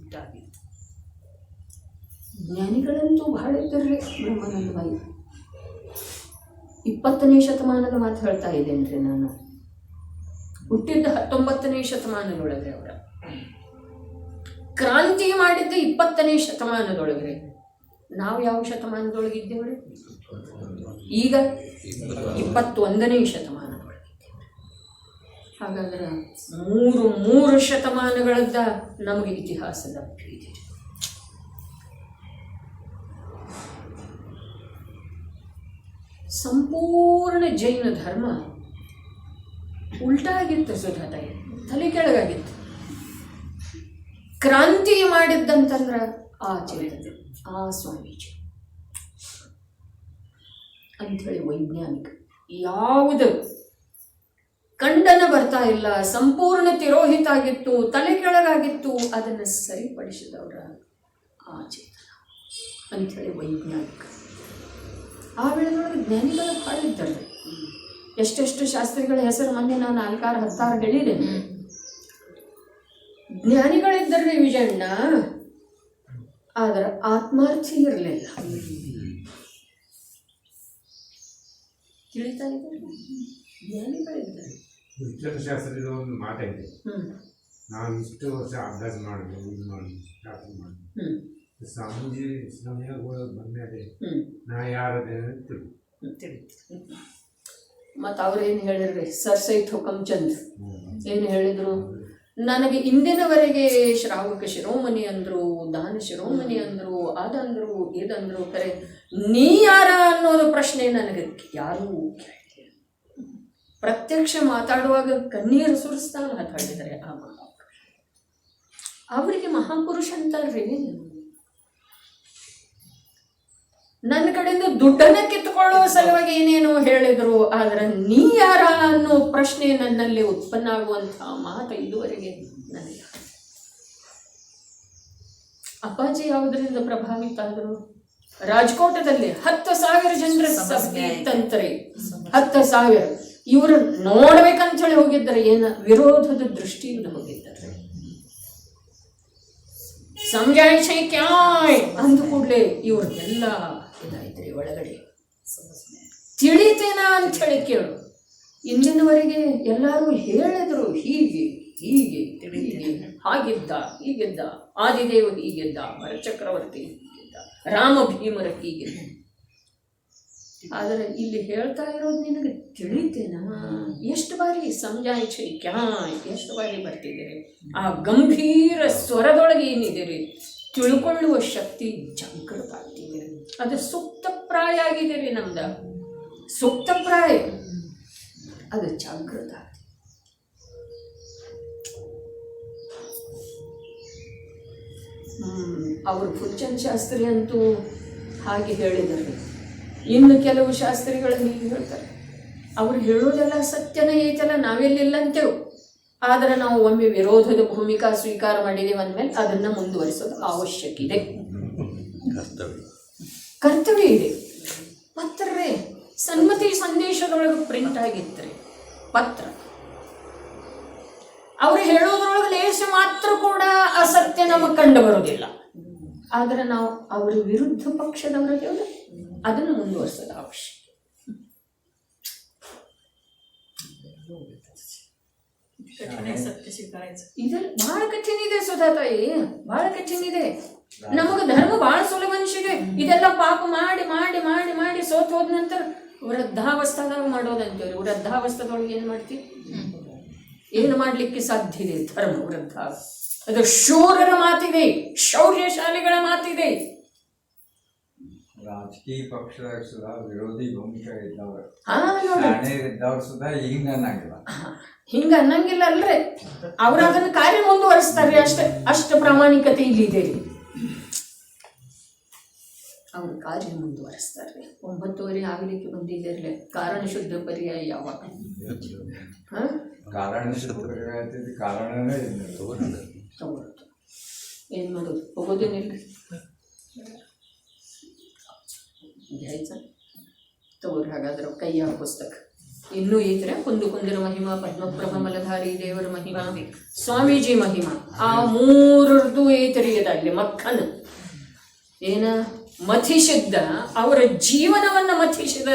ಉಲ್ಟಾಗಿತ್ತು. ಜ್ಞಾನಿಗಳಂತೂ ಬಹಳ ಇದ್ದರ್ರಿ. ಬ್ರಹ್ಮಾನಂದಮಯಿ 20ನೇ ಶತಮಾನದ ಮಾತು ಹೇಳ್ತಾ ಇದ್ದೇನ್ರಿ. ನಾನು ಹುಟ್ಟಿದ್ದ 19ನೇ ಶತಮಾನದೊಳಗೆ, ಅವರ ಕ್ರಾಂತಿ ಮಾಡಿದ್ದ 20ನೇ ಶತಮಾನದೊಳಗೆ. ನಾವು ಯಾವ ಶತಮಾನದೊಳಗಿದ್ದೇವ್ರಿ? ಈಗ 21ನೇ ಶತಮಾನದೊಳಗಿದ್ದೇವೆ. ಹಾಗಾದ್ರೆ ಮೂರು ಶತಮಾನಗಳದ್ದ ನಮಗೆ ಇತಿಹಾಸದ ಇದೆ. ಸಂಪೂರ್ಣ ಜೈನ ಧರ್ಮ ಉಲ್ಟಾಗಿತ್ತು. ಸುಧಾತಾಯಿ ತಲೆ ಕೆಳಗಾಗಿತ್ತು. ಕ್ರಾಂತಿ ಮಾಡಿದ್ದಂತಂದ್ರ ಆ ಚೇತನ, ಆ ಸ್ವಾಮೀಜಿ ಅಂಥೇಳಿ ವೈಜ್ಞಾನಿಕ ಯಾವುದು ಖಂಡನ ಬರ್ತಾ ಇಲ್ಲ, ಸಂಪೂರ್ಣ ತಿರೋಹಿತ ಆಗಿತ್ತು, ತಲೆ ಕೆಳಗಾಗಿತ್ತು, ಅದನ್ನು ಸರಿಪಡಿಸಿದವರ ಆ ಚೇತನ ಅಂಥೇಳಿ ವೈಜ್ಞಾನಿಕ. ಆ ವೇಳೆದೊಳಗೆ ಜ್ಞಾನಿಗಳು ಭಾಳ ಇದ್ದಾರೆ. ಎಷ್ಟೆಷ್ಟು ಶಾಸ್ತ್ರಿಗಳ ಹೆಸರು ಮೊನ್ನೆ ನಾನು 4-6 ಹೇಳಿದ್ದೇನೆ. ಜ್ಞಾನಿಗಳಿದ್ದರ್ರಿ ವಿಜಯಣ್ಣ, ಆದ್ರೆ ಆತ್ಮಾರ್ಥಿ ಇರಲಿಲ್ಲ. ತಿಳಿತಾ ಇದ್ದಾರೆ. ಜ್ಞಾನಿಗಳಿದ್ದಾರೆ. ಶಾಸ್ತ್ರದ ಒಂದು ಮಾತೈತೆ, ನಾವು ಇಷ್ಟು ವರ್ಷ ಅಭ್ಯಾಸ ಮಾಡಿದ್ವಿ, ಇದು ಮಾಡಿ ಶಾಸ್ತ್ರ ಮಾಡಿದ್ವಿ, ಸ್ವಾಮೀಜಿ ಸಮಯಗಳು ಬಂದ್ಮೇಲೆ ನಾ ಯಾರದೇನು ತಿಳಿತು. ಮತ್ತು ಅವ್ರೇನು ಹೇಳಿದ್ರಿ? ಸರ್ ಸೈತ್ ಹುಕಮ್ ಚಂದ್ ಏನು ಹೇಳಿದ್ರು? ನನಗೆ ಇಂದಿನವರೆಗೆ ಶ್ರಾವಕ ಶಿರೋಮಣಿ ಅಂದರು, ದಾನ ಶಿರೋಮಣಿ ಅಂದರು, ಅದಂದ್ರು ಇದಂದ್ರು, ಕರೆ ನೀ ಯಾರ ಅನ್ನೋದು ಪ್ರಶ್ನೆ ನನಗೆ ಯಾರೂ ಕೇಳಿಲ್ಲ. ಪ್ರತ್ಯಕ್ಷ ಮಾತಾಡುವಾಗ ಕಣ್ಣೀರು ಸುರಿಸ್ತಾ ಮಾತಾಡಿದರೆ ಆ ಮಹಾಪುರುಷ. ಅವರಿಗೆ ಮಹಾಪುರುಷ ಅಂತಾರ್ರಿ. ನನ್ನ ಕಡೆಯಿಂದ ದುಡ್ಡನ್ನು ಕಿತ್ತುಕೊಳ್ಳುವ ಸಲುವಾಗಿ ಏನೇನೋ ಹೇಳಿದ್ರು, ಆದರೆ ನೀ ಯಾರ ಅನ್ನೋ ಪ್ರಶ್ನೆ ನನ್ನಲ್ಲಿ ಉತ್ಪನ್ನ ಆಗುವಂತಹ ಮಾತು ಇದುವರೆಗೆ ನನಗೆ. ಅಪ್ಪಾಜಿ ಯಾವುದರಿಂದ ಪ್ರಭಾವಿತ ಆದರು? ರಾಜ್ಕೋಟದಲ್ಲಿ 10,000 ಜನರ ಸಭೆ ಇತ್ತಂತ್ರಿ. 10,000 ಇವರು ನೋಡ್ಬೇಕಂತ ಹೇಳಿ ಹೋಗಿದ್ದಾರೆ. ಏನ ವಿರೋಧದ ದೃಷ್ಟಿಯಿಂದ ಹೋಗಿದ್ದಾರೆ. ಸಮಜಾಯಿಸೆ ಕ್ಯಾಯ್ ಅಂದ ಕೂಡಲೇ ಇವ್ರನ್ನೆಲ್ಲ ಇದಾಯ್ತ್ರಿ ಒಳಗಡೆ. ತಿಳಿತೇನಾ ಅಂತ ಹೇಳಿ ಕೇಳು. ಇಂದಿನವರೆಗೆ ಎಲ್ಲರೂ ಹೇಳಿದ್ರು ಹೀಗೆ ಹೀಗೆ ಹೀಗೆ ಹಾಗಿದ್ದ ಹೀಗಿದ್ದ, ಆದಿದೇವ ಹೀಗಿದ್ದ, ಭರಚಕ್ರವರ್ತಿ ಹೀಗಿದ್ದ, ರಾಮ ಭೀಮರ ಹೀಗಿದ್ದ. ಆದರೆ ಇಲ್ಲಿ ಹೇಳ್ತಾ ಇರೋದು ನಿನಗೆ ತಿಳಿತೇನಾ? ಎಷ್ಟು ಬಾರಿ ಸಮಜಾಯಿಷೆ ಎಷ್ಟು ಬಾರಿ ಬರ್ತಿದ್ದೀರಿ. ಆ ಗಂಭೀರ ಸ್ವರದೊಳಗೆ ಏನಿದ್ದೀರಿ ತಿಳ್ಕೊಳ್ಳುವ ಶಕ್ತಿ ಜಾಗೃತ ಆಗ್ತಿದ್ದೀರಿ. ಅದು ಸುಪ್ತಪ್ರಾಯ ಆಗಿದ್ದೀರಿ. ನಮ್ದು ಸುಪ್ತಪ್ರಾಯ ಅದು ಜಾಗೃತ ಆಗ್ತಿದೆ. ಅವರು ಫುಲ್ಚಂದ್ ಶಾಸ್ತ್ರಿ ಅಂತೂ ಹಾಗೆ ಹೇಳಿದರು. ಇನ್ನು ಕೆಲವು ಶಾಸ್ತ್ರಿಗಳು ಹೀಗೆ ಹೇಳ್ತಾರೆ, ಅವ್ರು ಹೇಳೋದೆಲ್ಲ ಸತ್ಯನ ಐತಲ್ಲ, ನಾವೆಲ್ಲಿಲ್ಲ ಅಂತೇವು. ಆದರೆ ನಾವು ಒಮ್ಮೆ ವಿರೋಧದ ಭೂಮಿಕಾ ಸ್ವೀಕಾರ ಮಾಡಿದ್ದೇವೆ ಅಂದಮೇಲೆ ಅದನ್ನು ಮುಂದುವರಿಸೋದು ಅವಶ್ಯಕ ಇದೆ, ಕರ್ತವ್ಯ ಇದೆ. ಪತ್ರರೇ ಸನ್ಮತಿ ಸಂದೇಶದೊಳಗೆ ಪ್ರಿಂಟ್ ಆಗಿತ್ತು ಪತ್ರ. ಅವ್ರು ಹೇಳೋದ್ರೊಳಗೆ ಲೇಷ ಮಾತ್ರ ಕೂಡ ಅಸತ್ಯ ನಮಗೆ ಕಂಡು ಬರೋದಿಲ್ಲ. ಆದರೆ ನಾವು ಅವರ ವಿರುದ್ಧ ಪಕ್ಷದವರಿಗೆ ಅದನ್ನು ಮುಂದುವರಿಸೋದು ಅವಶ್ಯಕ. ಇದರಲ್ಲಿ ಬಹಳ ಕಠಿಣ ಇದೆ ಸುಧಾತಾಯಿ, ಬಹಳ ಕಠಿಣ ಇದೆ. ನಮಗೆ ಧರ್ಮ ಬಹಳ ಸುಲಭ ಅನಿಸಿದೆ. ಇದೆಲ್ಲ ಪಾಪ ಮಾಡಿ ಮಾಡಿ ಮಾಡಿ ಮಾಡಿ ಸೋತ್ ಹೋದ ನಂತರ ವೃದ್ಧಾವಸ್ಥಾದಾಗ ಮಾಡೋದಂತೀವ್ರಿ. ವೃದ್ಧಾವಸ್ಥಾದೊಳಗೆ ಏನು ಮಾಡ್ತೀವಿ? ಏನು ಮಾಡಲಿಕ್ಕೆ ಸಾಧ್ಯ ಇದೆ? ಧರ್ಮ ವೃದ್ಧ, ಅದು ಶೂರರ ಮಾತಿದೆ, ಶೌರ್ಯಶಾಲಿಗಳ ಮಾತಿದೆ. ರಾಜಕೀಯ ಪಕ್ಷದಾಗ ಸುಧಾ ವಿರೋಧಿ ಭೂಮಿಕೆ ಇದ್ದವ್ರು ಸುಧಾ ಹಿಂಗ ಅನ್ನಂಗಿಲ್ಲ, ಹಿಂಗ ಅನ್ನಂಗಿಲ್ಲ ಅಲ್ರಿ. ಅವ್ರು ಅದನ್ನ ಕಾರ್ಯ ಮುಂದುವರಿಸ್ತಾರ್ರಿ, ಅಷ್ಟು ಪ್ರಾಮಾಣಿಕತೆ ಇಲ್ಲಿದೆ. ಅವ್ರ ಕಾರ್ಯ ಮುಂದುವರಿಸ್ತಾರ್ರಿ. 9:30 ಆಗ್ಲಿಕ್ಕೆ ಬಂದಿದ್ದೀರ್ಲಿ. ಕಾರಣ ಶುದ್ಧ ಪರ್ಯಾಯ ಯಾವಾಗ? ಕಾರಣನೇ ತಗೊಳ್ತು. ಏನ್ ಮಾಡೋದು? ಹೋಗೋದೇನಿಲ್ಲ, घ्यायचा तोर ಹಾಗಾದ್ರೆ ಕೈಯ ಪುಸ್ತಕ ಇನ್ನೂ ಐತ್ರೆ. ಕುಂದಿರ ಮಹಿಮಾ, ಪದ್ಮಪ್ರಭ ಮಲಧಾರಿ ದೇವರ ಮಹಿಮಾ, ಸ್ವಾಮೀಜಿ ಮಹಿಮಾ, ಆ ಮೂರರದು ಐತ್ರಿ. ಅದಲ್ಲಿ ಮಕ್ಕನ ಏನ ಮಥಿಸಿದ್ದ, ಅವರ ಜೀವನವನ್ನ ಮಥಿಸಿದ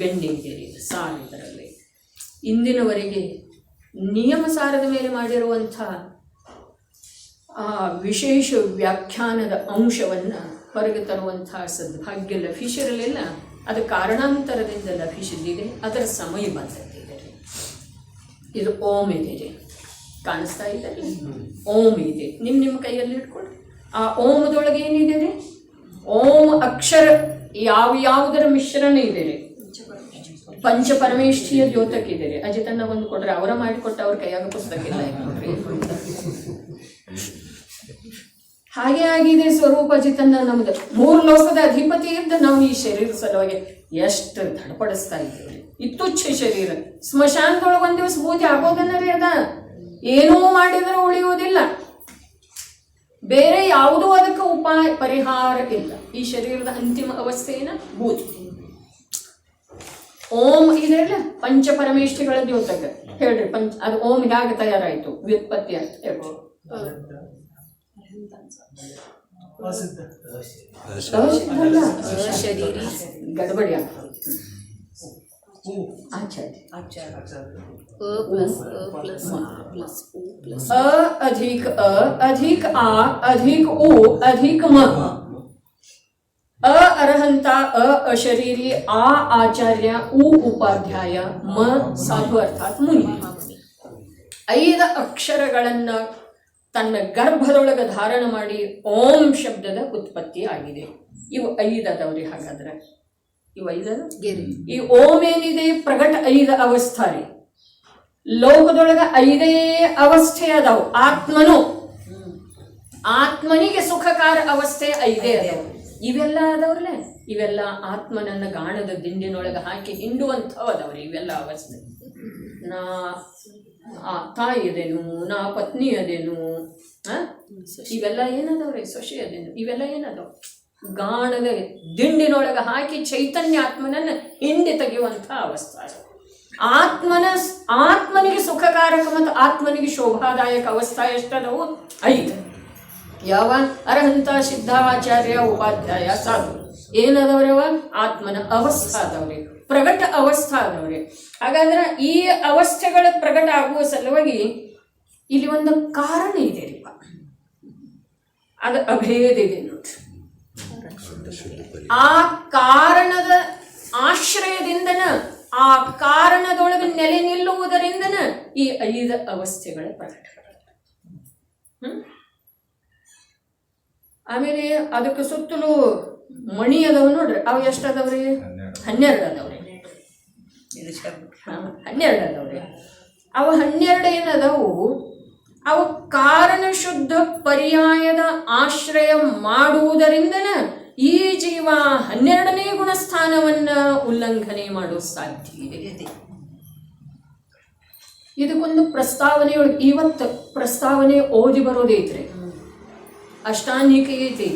ಬೆಂಡಿಂಗೇರಿ ಸಾರ್. ಇದರಲ್ಲಿ ಇಂದಿನವರೆಗೆ ನಿಯಮ ಸಾರದ ಮೇಲೆ ಮಾಡಿರುವಂಥ ಆ ವಿಶೇಷ ವ್ಯಾಖ್ಯಾನದ ಅಂಶವನ್ನು ಹೊರಗೆ ತರುವಂತಹ ಸದ್ಭಾಗ್ಯ ಲಭಿಸಿರಲಿಲ್ಲ. ಅದು ಕಾರಣಾಂತರದಿಂದ ಲಭಿಸಿದ್ದಿದೆ. ಅದರ ಸಮಯ ಬಂದಿದೆ. ಇದು ಓಂ ಇದೆ, ಕಾಣಿಸ್ತಾ ಇದೆ. ಓಂ ಇದೆ, ನಿಮ್ಮ ಕೈಯಲ್ಲಿ ಇಟ್ಕೊಳ್ಳಿ. ಆ ಓಮದೊಳಗೆ ಏನಿದೆ ರೀ? ಓಂ ಅಕ್ಷರ ಯಾವುದರ ಮಿಶ್ರಣ ಇದೆ ರೀ? ಪಂಚಪರಮೇಷ್ಠಿಯ ದ್ಯೋತಕ್ಕಿದೆ ರೀ. ಅಜಿತನ್ನ ಒಂದು ಕೊಟ್ರೆ, ಅವರ ಮಾಡಿಕೊಟ್ಟ ಅವ್ರ ಕೈಯಾಗ ಪುಸ್ತಕ ಇಲ್ಲ ಕೊಟ್ರಿ. ಹಾಗೆ ಆಗಿದೆ ಸ್ವರೂಪ ಅಜಿತನ್ನ. ನಮ್ದು 3 ಲೋಕದ ಅಧಿಪತಿ ಇದ್ದ ನಾವು ಈ ಶರೀರ ಸಲುವಾಗಿ ಎಷ್ಟು ಧಡಪಡಿಸ್ತಾ ಇದ್ದೀವಿ. ಇತ್ತುಚ್ಛ ಶರೀರ ಸ್ಮಶಾನದೊಳಗೆ ಒಂದ್ ದಿವಸ ಬೂದಿ ಹಾಕೋದನ್ನ ರೀ. ಅದ ಏನೂ ಮಾಡಿದ್ರೆ ಉಳಿಯುವುದಿಲ್ಲ. ಬೇರೆ ಯಾವುದೂ ಅದಕ್ಕೆ ಉಪಾಯ ಪರಿಹಾರ ಇಲ್ಲ. ಈ ಶರೀರದ ಅಂತಿಮ ಅವಸ್ಥೆಯನ್ನ ಬೂದಿ. ಓಂ ಇದೆ ಅಲ್ಲ, ಪಂಚಪರಮೇಷ್ಠಿಗಳ ದ್ಯೋತಕ ಹೇಳ್ರಿ. ಅದು ಓಂ ಹೇಗೆ ತಯಾರಾಯ್ತು? ವ್ಯುತ್ಪತ್ತಿ ಅಂತ ಹೇಳ್ಬೋದು. ಗಡಬಡಿ अधिक अ अधिक आ अधिक उ अधिक म अ अरहंता अ अशरीरी आ आचार्य उ उपाध्याय म साधु अर्थात मुनि. 5 ಅಕ್ಷರಗಳನ್ನ ತನ್ನ ಗರ್ಭದೊಳಗೆ ಧಾರಣ ಮಾಡಿ ಓಂ ಶಬ್ದದ ಉತ್ಪತ್ತಿ ಆಗಿದೆ. ಇವು 5 ಅದಾವ್ರಿ. ಹಾಗಾದ್ರೆ ಇವು 5 ಈ ಓಂ ಏನಿದೆ ಪ್ರಗಟ 5 ಅವಸ್ಥಾ ರೀ. ಲೋಕದೊಳಗ 5 ಅವಸ್ಥೆ ಅದಾವು. ಆತ್ಮನಿಗೆ ಸುಖಕಾರ ಅವಸ್ಥೆ 5 ಅದಾವು. ಇವೆಲ್ಲ ಅದಾವ್ರಲ್ಲ, ಇವೆಲ್ಲ ಆತ್ಮನನ್ನ ಗಾಣದ ದಿಂಡಿನೊಳಗೆ ಹಾಕಿ ಹಿಂಡುವಂಥವು ಅದಾವ್ರಿ. ಇವೆಲ್ಲ ಅವಸ್ಥೆ. ನಾ ತಾಯಿ ಅದೇನು, ನಾ ಪತ್ನಿ ಅದೇನು, ಇವೆಲ್ಲ ಏನದವ್ರಿ? ಸೊಸೆ ಅದೇನು, ಇವೆಲ್ಲ ಏನದವ್? ಗಾಣದ ದಿಂಡಿನೊಳಗೆ ಹಾಕಿ ಚೈತನ್ಯ ಆತ್ಮನನ್ನ ಹಿಂದೆ ತೆಗೆಯುವಂಥ ಅವಸ್ಥೆ. ಆತ್ಮನಿಗೆ ಸುಖಕಾರಕ ಮತ್ತು ಆತ್ಮನಿಗೆ ಶೋಭಾದಾಯಕ ಅವಸ್ಥಾ ಎಷ್ಟದವು? 5. ಯಾವ? ಅರಹಂತ, ಸಿದ್ಧ, ಆಚಾರ್ಯ, ಉಪಾಧ್ಯಾಯ, ಸಾಧು. ಏನದವ್ರವ? ಆತ್ಮನ ಅವಸ್ಥಾ ಅದವ್ರಿ, ಪ್ರಗಟ ಅವಸ್ಥಾ ಅದವ್ರಿ. ಹಾಗಾದ್ರೆ ಈ ಅವಸ್ಥೆಗಳ ಪ್ರಗಟ ಆಗುವ ಸಲುವಾಗಿ ಇಲ್ಲಿ ಒಂದು ಕಾರಣ ಇದೆ ರೀಪ, ಅದು ಅಭೇದ ಇದೆ ನೋಡ್ರಿ. ಆ ಕಾರಣದ ಆಶ್ರಯದಿಂದನ, ಆ ಕಾರಣದೊಳಗೆ ನೆಲೆ ನಿಲ್ಲುವುದರಿಂದನ ಈ 5 ಅವಸ್ಥೆಗಳ ಪ್ರಕಟವಾಗುತ್ತೆ. ಆಮೇಲೆ ಅದಕ್ಕೆ ಸುತ್ತಲೂ ಮಣಿ ಅದಾವ ನೋಡ್ರಿ, ಅವು ಎಷ್ಟು ಅದಾವ್ರಿ? 12 ಅದಾವ್ರಿ. 12 ಅದಾವ್ರಿ. ಅವು 12 ಏನದಾವು, ಅವು ಕಾರಣ ಶುದ್ಧ ಪರ್ಯಾಯದ ಆಶ್ರಯ ಮಾಡುವುದರಿಂದನ ಈ ಜೀವ 12ನೇ ಗುಣಸ್ಥಾನವನ್ನ ಉಲ್ಲಂಘನೆ ಮಾಡೋ ಸಾಧ್ಯ ಇದೆ. ಇದಕ್ಕೊಂದು ಪ್ರಸ್ತಾವನೆ ಇವತ್ತು ಪ್ರಸ್ತಾವನೆ ಓದಿ ಬರೋದೈತ್ರಿ, ಅಷ್ಟಾಂಗಿಕ ಐತಿ,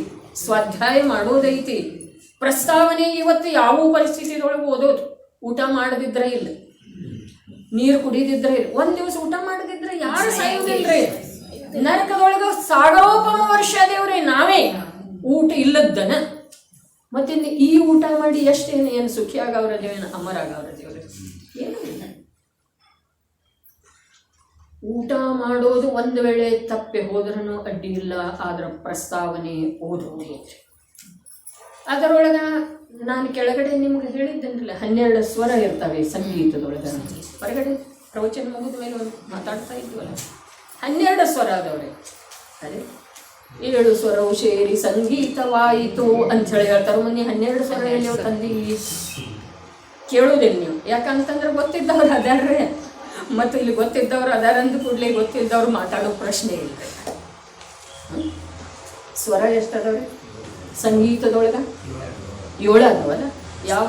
ಸ್ವಾಧ್ಯಾಯ ಮಾಡೋದೈತಿ. ಪ್ರಸ್ತಾವನೆ ಇವತ್ತು ಯಾವ ಪರಿಸ್ಥಿತಿದೊಳಗೆ ಓದೋದು? ಊಟ ಮಾಡದಿದ್ರೆ ಇಲ್ಲ, ನೀರು ಕುಡಿದಿದ್ರೆ ಇಲ್ಲ. ಒಂದ್ ದಿವಸ ಊಟ ಮಾಡದಿದ್ರೆ ಯಾರು ಸಾಯೋದಿಲ್ರಿ, ನರಕದೊಳಗ ಸಾಗೋಪಮ ವರ್ಷ ದೇವ್ರಿ ನಾವೇ ಊಟ ಇಲ್ಲದ್ದನ. ಮತ್ತಿನ್ನು ಈ ಊಟ ಮಾಡಿ ಏನು ಸುಖಿ ಆಗವ್ರ ದೇವೇನು ಅಮರ ಆಗವ್ರ ದೇವ್ರಿ? ಏನೂ ಇಲ್ಲ. ಊಟ ಮಾಡೋದು ಒಂದು ವೇಳೆ ತಪ್ಪೆ ಹೋದ್ರೂ ಅಡ್ಡಿ ಇಲ್ಲ, ಆದ್ರ ಪ್ರಸ್ತಾವನೆ ಓದೋದು. ಅದರೊಳಗ ನಾನು ಕೆಳಗಡೆ ನಿಮ್ಗೆ ಹೇಳಿದ್ದೇನಲ್ಲ, 12 ಸ್ವರ ಇರ್ತವೆ ಸಂಗೀತದೊಳಗ. ಹೊರಗಡೆ ಪ್ರವಚನ ಮುಗಿದ ಮೇಲೆ ಒಂದು ಮಾತಾಡ್ತಾ ಇದ್ವಲ್ಲ, 12 ಸ್ವರ ಅದವ್ರೆ. ಅದೇ 7 ಸ್ವರವು ಸೇರಿ ಸಂಗೀತವಾಯಿತು ಅಂತ ಹೇಳಿ ಹೇಳ್ತಾರೆ. ಮೊನ್ನೆ 12 ಸ್ವರ ಎಲ್ಲಿ ತಂದು ಕೇಳೋದಿಲ್ಲ ನೀವು, ಯಾಕಂತಂದ್ರೆ ಗೊತ್ತಿದ್ದವ್ರು ಅದಾರ್ರೆ. ಮತ್ತು ಇಲ್ಲಿ ಗೊತ್ತಿದ್ದವ್ರು ಅದಾರಂದು ಕೂಡಲೇ ಗೊತ್ತಿದ್ದವ್ರು ಮಾತಾಡೋ ಪ್ರಶ್ನೆ ಇಲ್ಲ. ಸ್ವರ ಎಷ್ಟದವ್ರಿ ಸಂಗೀತದೊಳಗ? 7 ಅದಾವಲ್ಲ. ಯಾವ?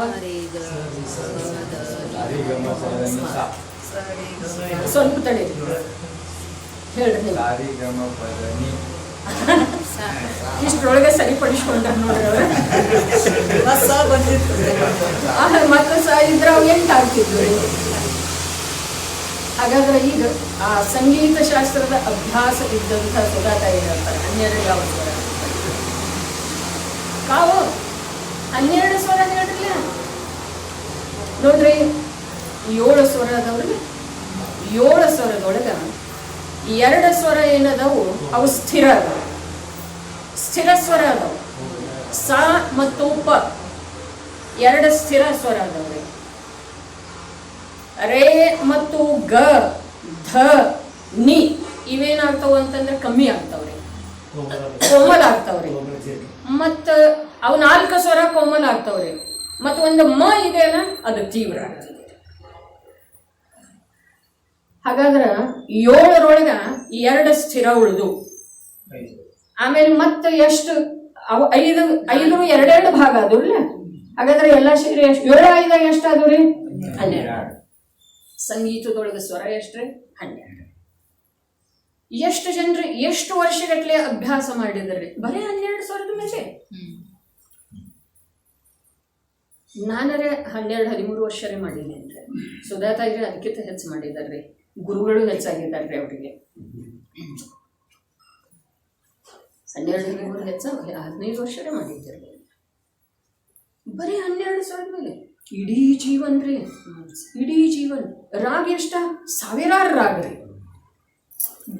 ಸ್ವಲ್ಪ ತಡೆ ಹೇಳ್ರಿ. ಇಷ್ಟರೊಳಗೆ ಸರಿಪಡಿಸ್ಕೊಂಡ್ರ ನೋಡ್ರಿ ಅವ್ರ. ಮತ್ತೆ ಇದ್ರ ಅವು 8 ಆಗ್ತಿದ್ವಿ. ಹಾಗಾದ್ರೆ ಈಗ ಆ ಸಂಗೀತ ಶಾಸ್ತ್ರದ ಅಭ್ಯಾಸ ಇದ್ದಂಥ ಸುಧಾತ ಏನು ಹೇಳ್ತಾರೆ? 12 ಯಾವ ಸ್ವರ? ಕಾವು 12 ಸ್ವರ ಹೇಳ್ರಿಲ್ಲ ನೋಡ್ರಿ. 7 ಸ್ವರ ಅದಾವ್ರಿ. 7 ಸ್ವರದೊಳಗ 2 ಸ್ವರ ಏನದಾವು ಅವು ಸ್ಥಿರ ಅದಾವ, ಸ್ಥಿರ ಸ್ವರ ಅದಾವ. ಸ ಮತ್ತು ಪ 2 ಸ್ಥಿರ ಸ್ವರ ಅದಾವ್ರಿ. ರೇ ಮತ್ತು ಗ, ಧ, ನಿ ಇವೇನಾಗ್ತಾವ ಅಂತಂದ್ರೆ ಕಮ್ಮಿ ಆಗ್ತಾವ್ರಿ, ಕೋಮಲ್ ಆಗ್ತಾವ್ರಿ. ಮತ್ತ ಅವು 4 ಸ್ವರ ಕೋಮಲ್ ಆಗ್ತಾವ್ರಿ. ಮತ್ತ ಒಂದು ಮ ಇದೆಯಲ್ಲ ಅದು ತೀವ್ರ ಆಗ್ತದೆ. ಹಾಗಾದ್ರ 7ರೊಳಗ 2 ಸ್ಥಿರ ಉಳಿದು, ಆಮೇಲೆ ಮತ್ತೆ ಎಷ್ಟು ಅವು 5 2 ಭಾಗ ಆದ್ರಲ್ಲ. ಹಾಗಾದ್ರೆ ಎಲ್ಲ ಸೇರಿ ಎಷ್ಟು? 7 5 ಎಷ್ಟು ಆದ್ರಿ? 12. ಸಂಗೀತದೊಳಗೆ ಸ್ವರ ಎಷ್ಟ್ರಿ? 12. ಎಷ್ಟು ಜನರು ಎಷ್ಟು ವರ್ಷಗಟ್ಲೆ ಅಭ್ಯಾಸ ಮಾಡಿದ್ರಿ ಬರೀ 12 ಸ್ವರದ ಮೇಲೆ? ನಾನರೇ 12 13 ವರ್ಷರೇ ಮಾಡಿದ್ದೇನ್ರಿ. ಸುಧಾತಾಗ್ರಿ ಅದಕ್ಕಿಂತ ಹೆಚ್ಚು ಮಾಡಿದಾರ್ರಿ. ಗುರುಗಳು ಹೆಚ್ಚಾಗಿದ್ದಾರ್ರಿ ಅವರಿಗೆ. 12 13 ಹೆಚ್ಚ 15 ವರ್ಷರೇ ಮಾಡಿದ್ದೀರಿ ಬರೀ 12 ಸ್ವರದ ಮೇಲೆ. ಇಡೀ ಜೀವನ್ ರೀ, ಇಡೀ ಜೀವನ್. ರಾಗ ಎಷ್ಟ? 1000 ರಾಗ ರೀ,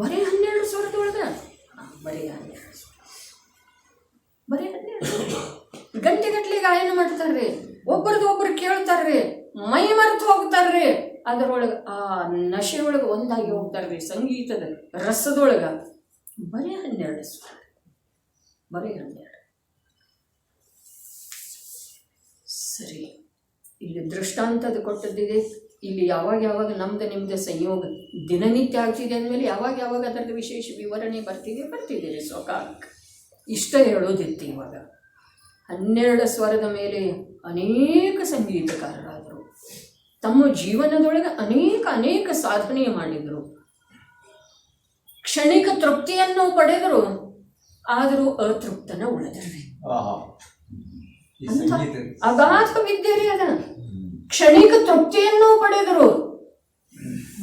ಬರೀ 12 ಸ್ವರದೊಳಗ. ಬರೀ 12 ಸ್ವರ, ಬರೀ 12 ಗಂಟೆಗಟ್ಲೆ ಗಾಯನ ಮಾಡ್ತಾರ್ರಿ. ಒಬ್ಬರದು ಒಬ್ರು ಕೇಳ್ತಾರ್ರಿ, ಮೈ ಮರೆತು ಹೋಗ್ತಾರ್ರಿ. ಅದರೊಳಗೆ ಆ ನಶೆ ಒಳಗೆ ಒಂದಾಗಿ ಹೋಗ್ತಾರ್ರಿ, ಸಂಗೀತದ ರಸದೊಳಗ. ಬರೀ 12 ಸ್ವರ, ಬರೀ 12. ಸರಿ, ಇಲ್ಲಿ ದೃಷ್ಟಾಂತದ ಕೊಟ್ಟದ್ದಿದೆ. ಇಲ್ಲಿ ಯಾವಾಗ ನಮ್ದು ನಿಮ್ದು ಸಂಯೋಗ ದಿನನಿತ್ಯ ಆಗ್ತಿದೆ ಅಂದಮೇಲೆ ಯಾವಾಗ ಅದರದ್ದು ವಿಶೇಷ ವಿವರಣೆ ಬರ್ತಿದ್ದೀರಿ ಸ್ವಕಾಲಕ್ಕೆ. ಇಷ್ಟ ಹೇಳೋದಿತ್ತು. ಇವಾಗ 12 ಸ್ವರದ ಮೇಲೆ ಅನೇಕ ಸಂಗೀತಕಾರರಾದರು. ತಮ್ಮ ಜೀವನದೊಳಗೆ ಅನೇಕ ಸಾಧನೆ ಮಾಡಿದರು. ಕ್ಷಣಿಕ ತೃಪ್ತಿಯನ್ನು ಪಡೆದರು, ಆದರೂ ಅತೃಪ್ತನ ಉಳಿದ್ರಿ. ಅಗಾಧ ವಿದ್ಯೆ ರೀ ಅದ. ಕ್ಷಣಿಕ ತೃಪ್ತಿಯನ್ನು ಪಡೆದರು,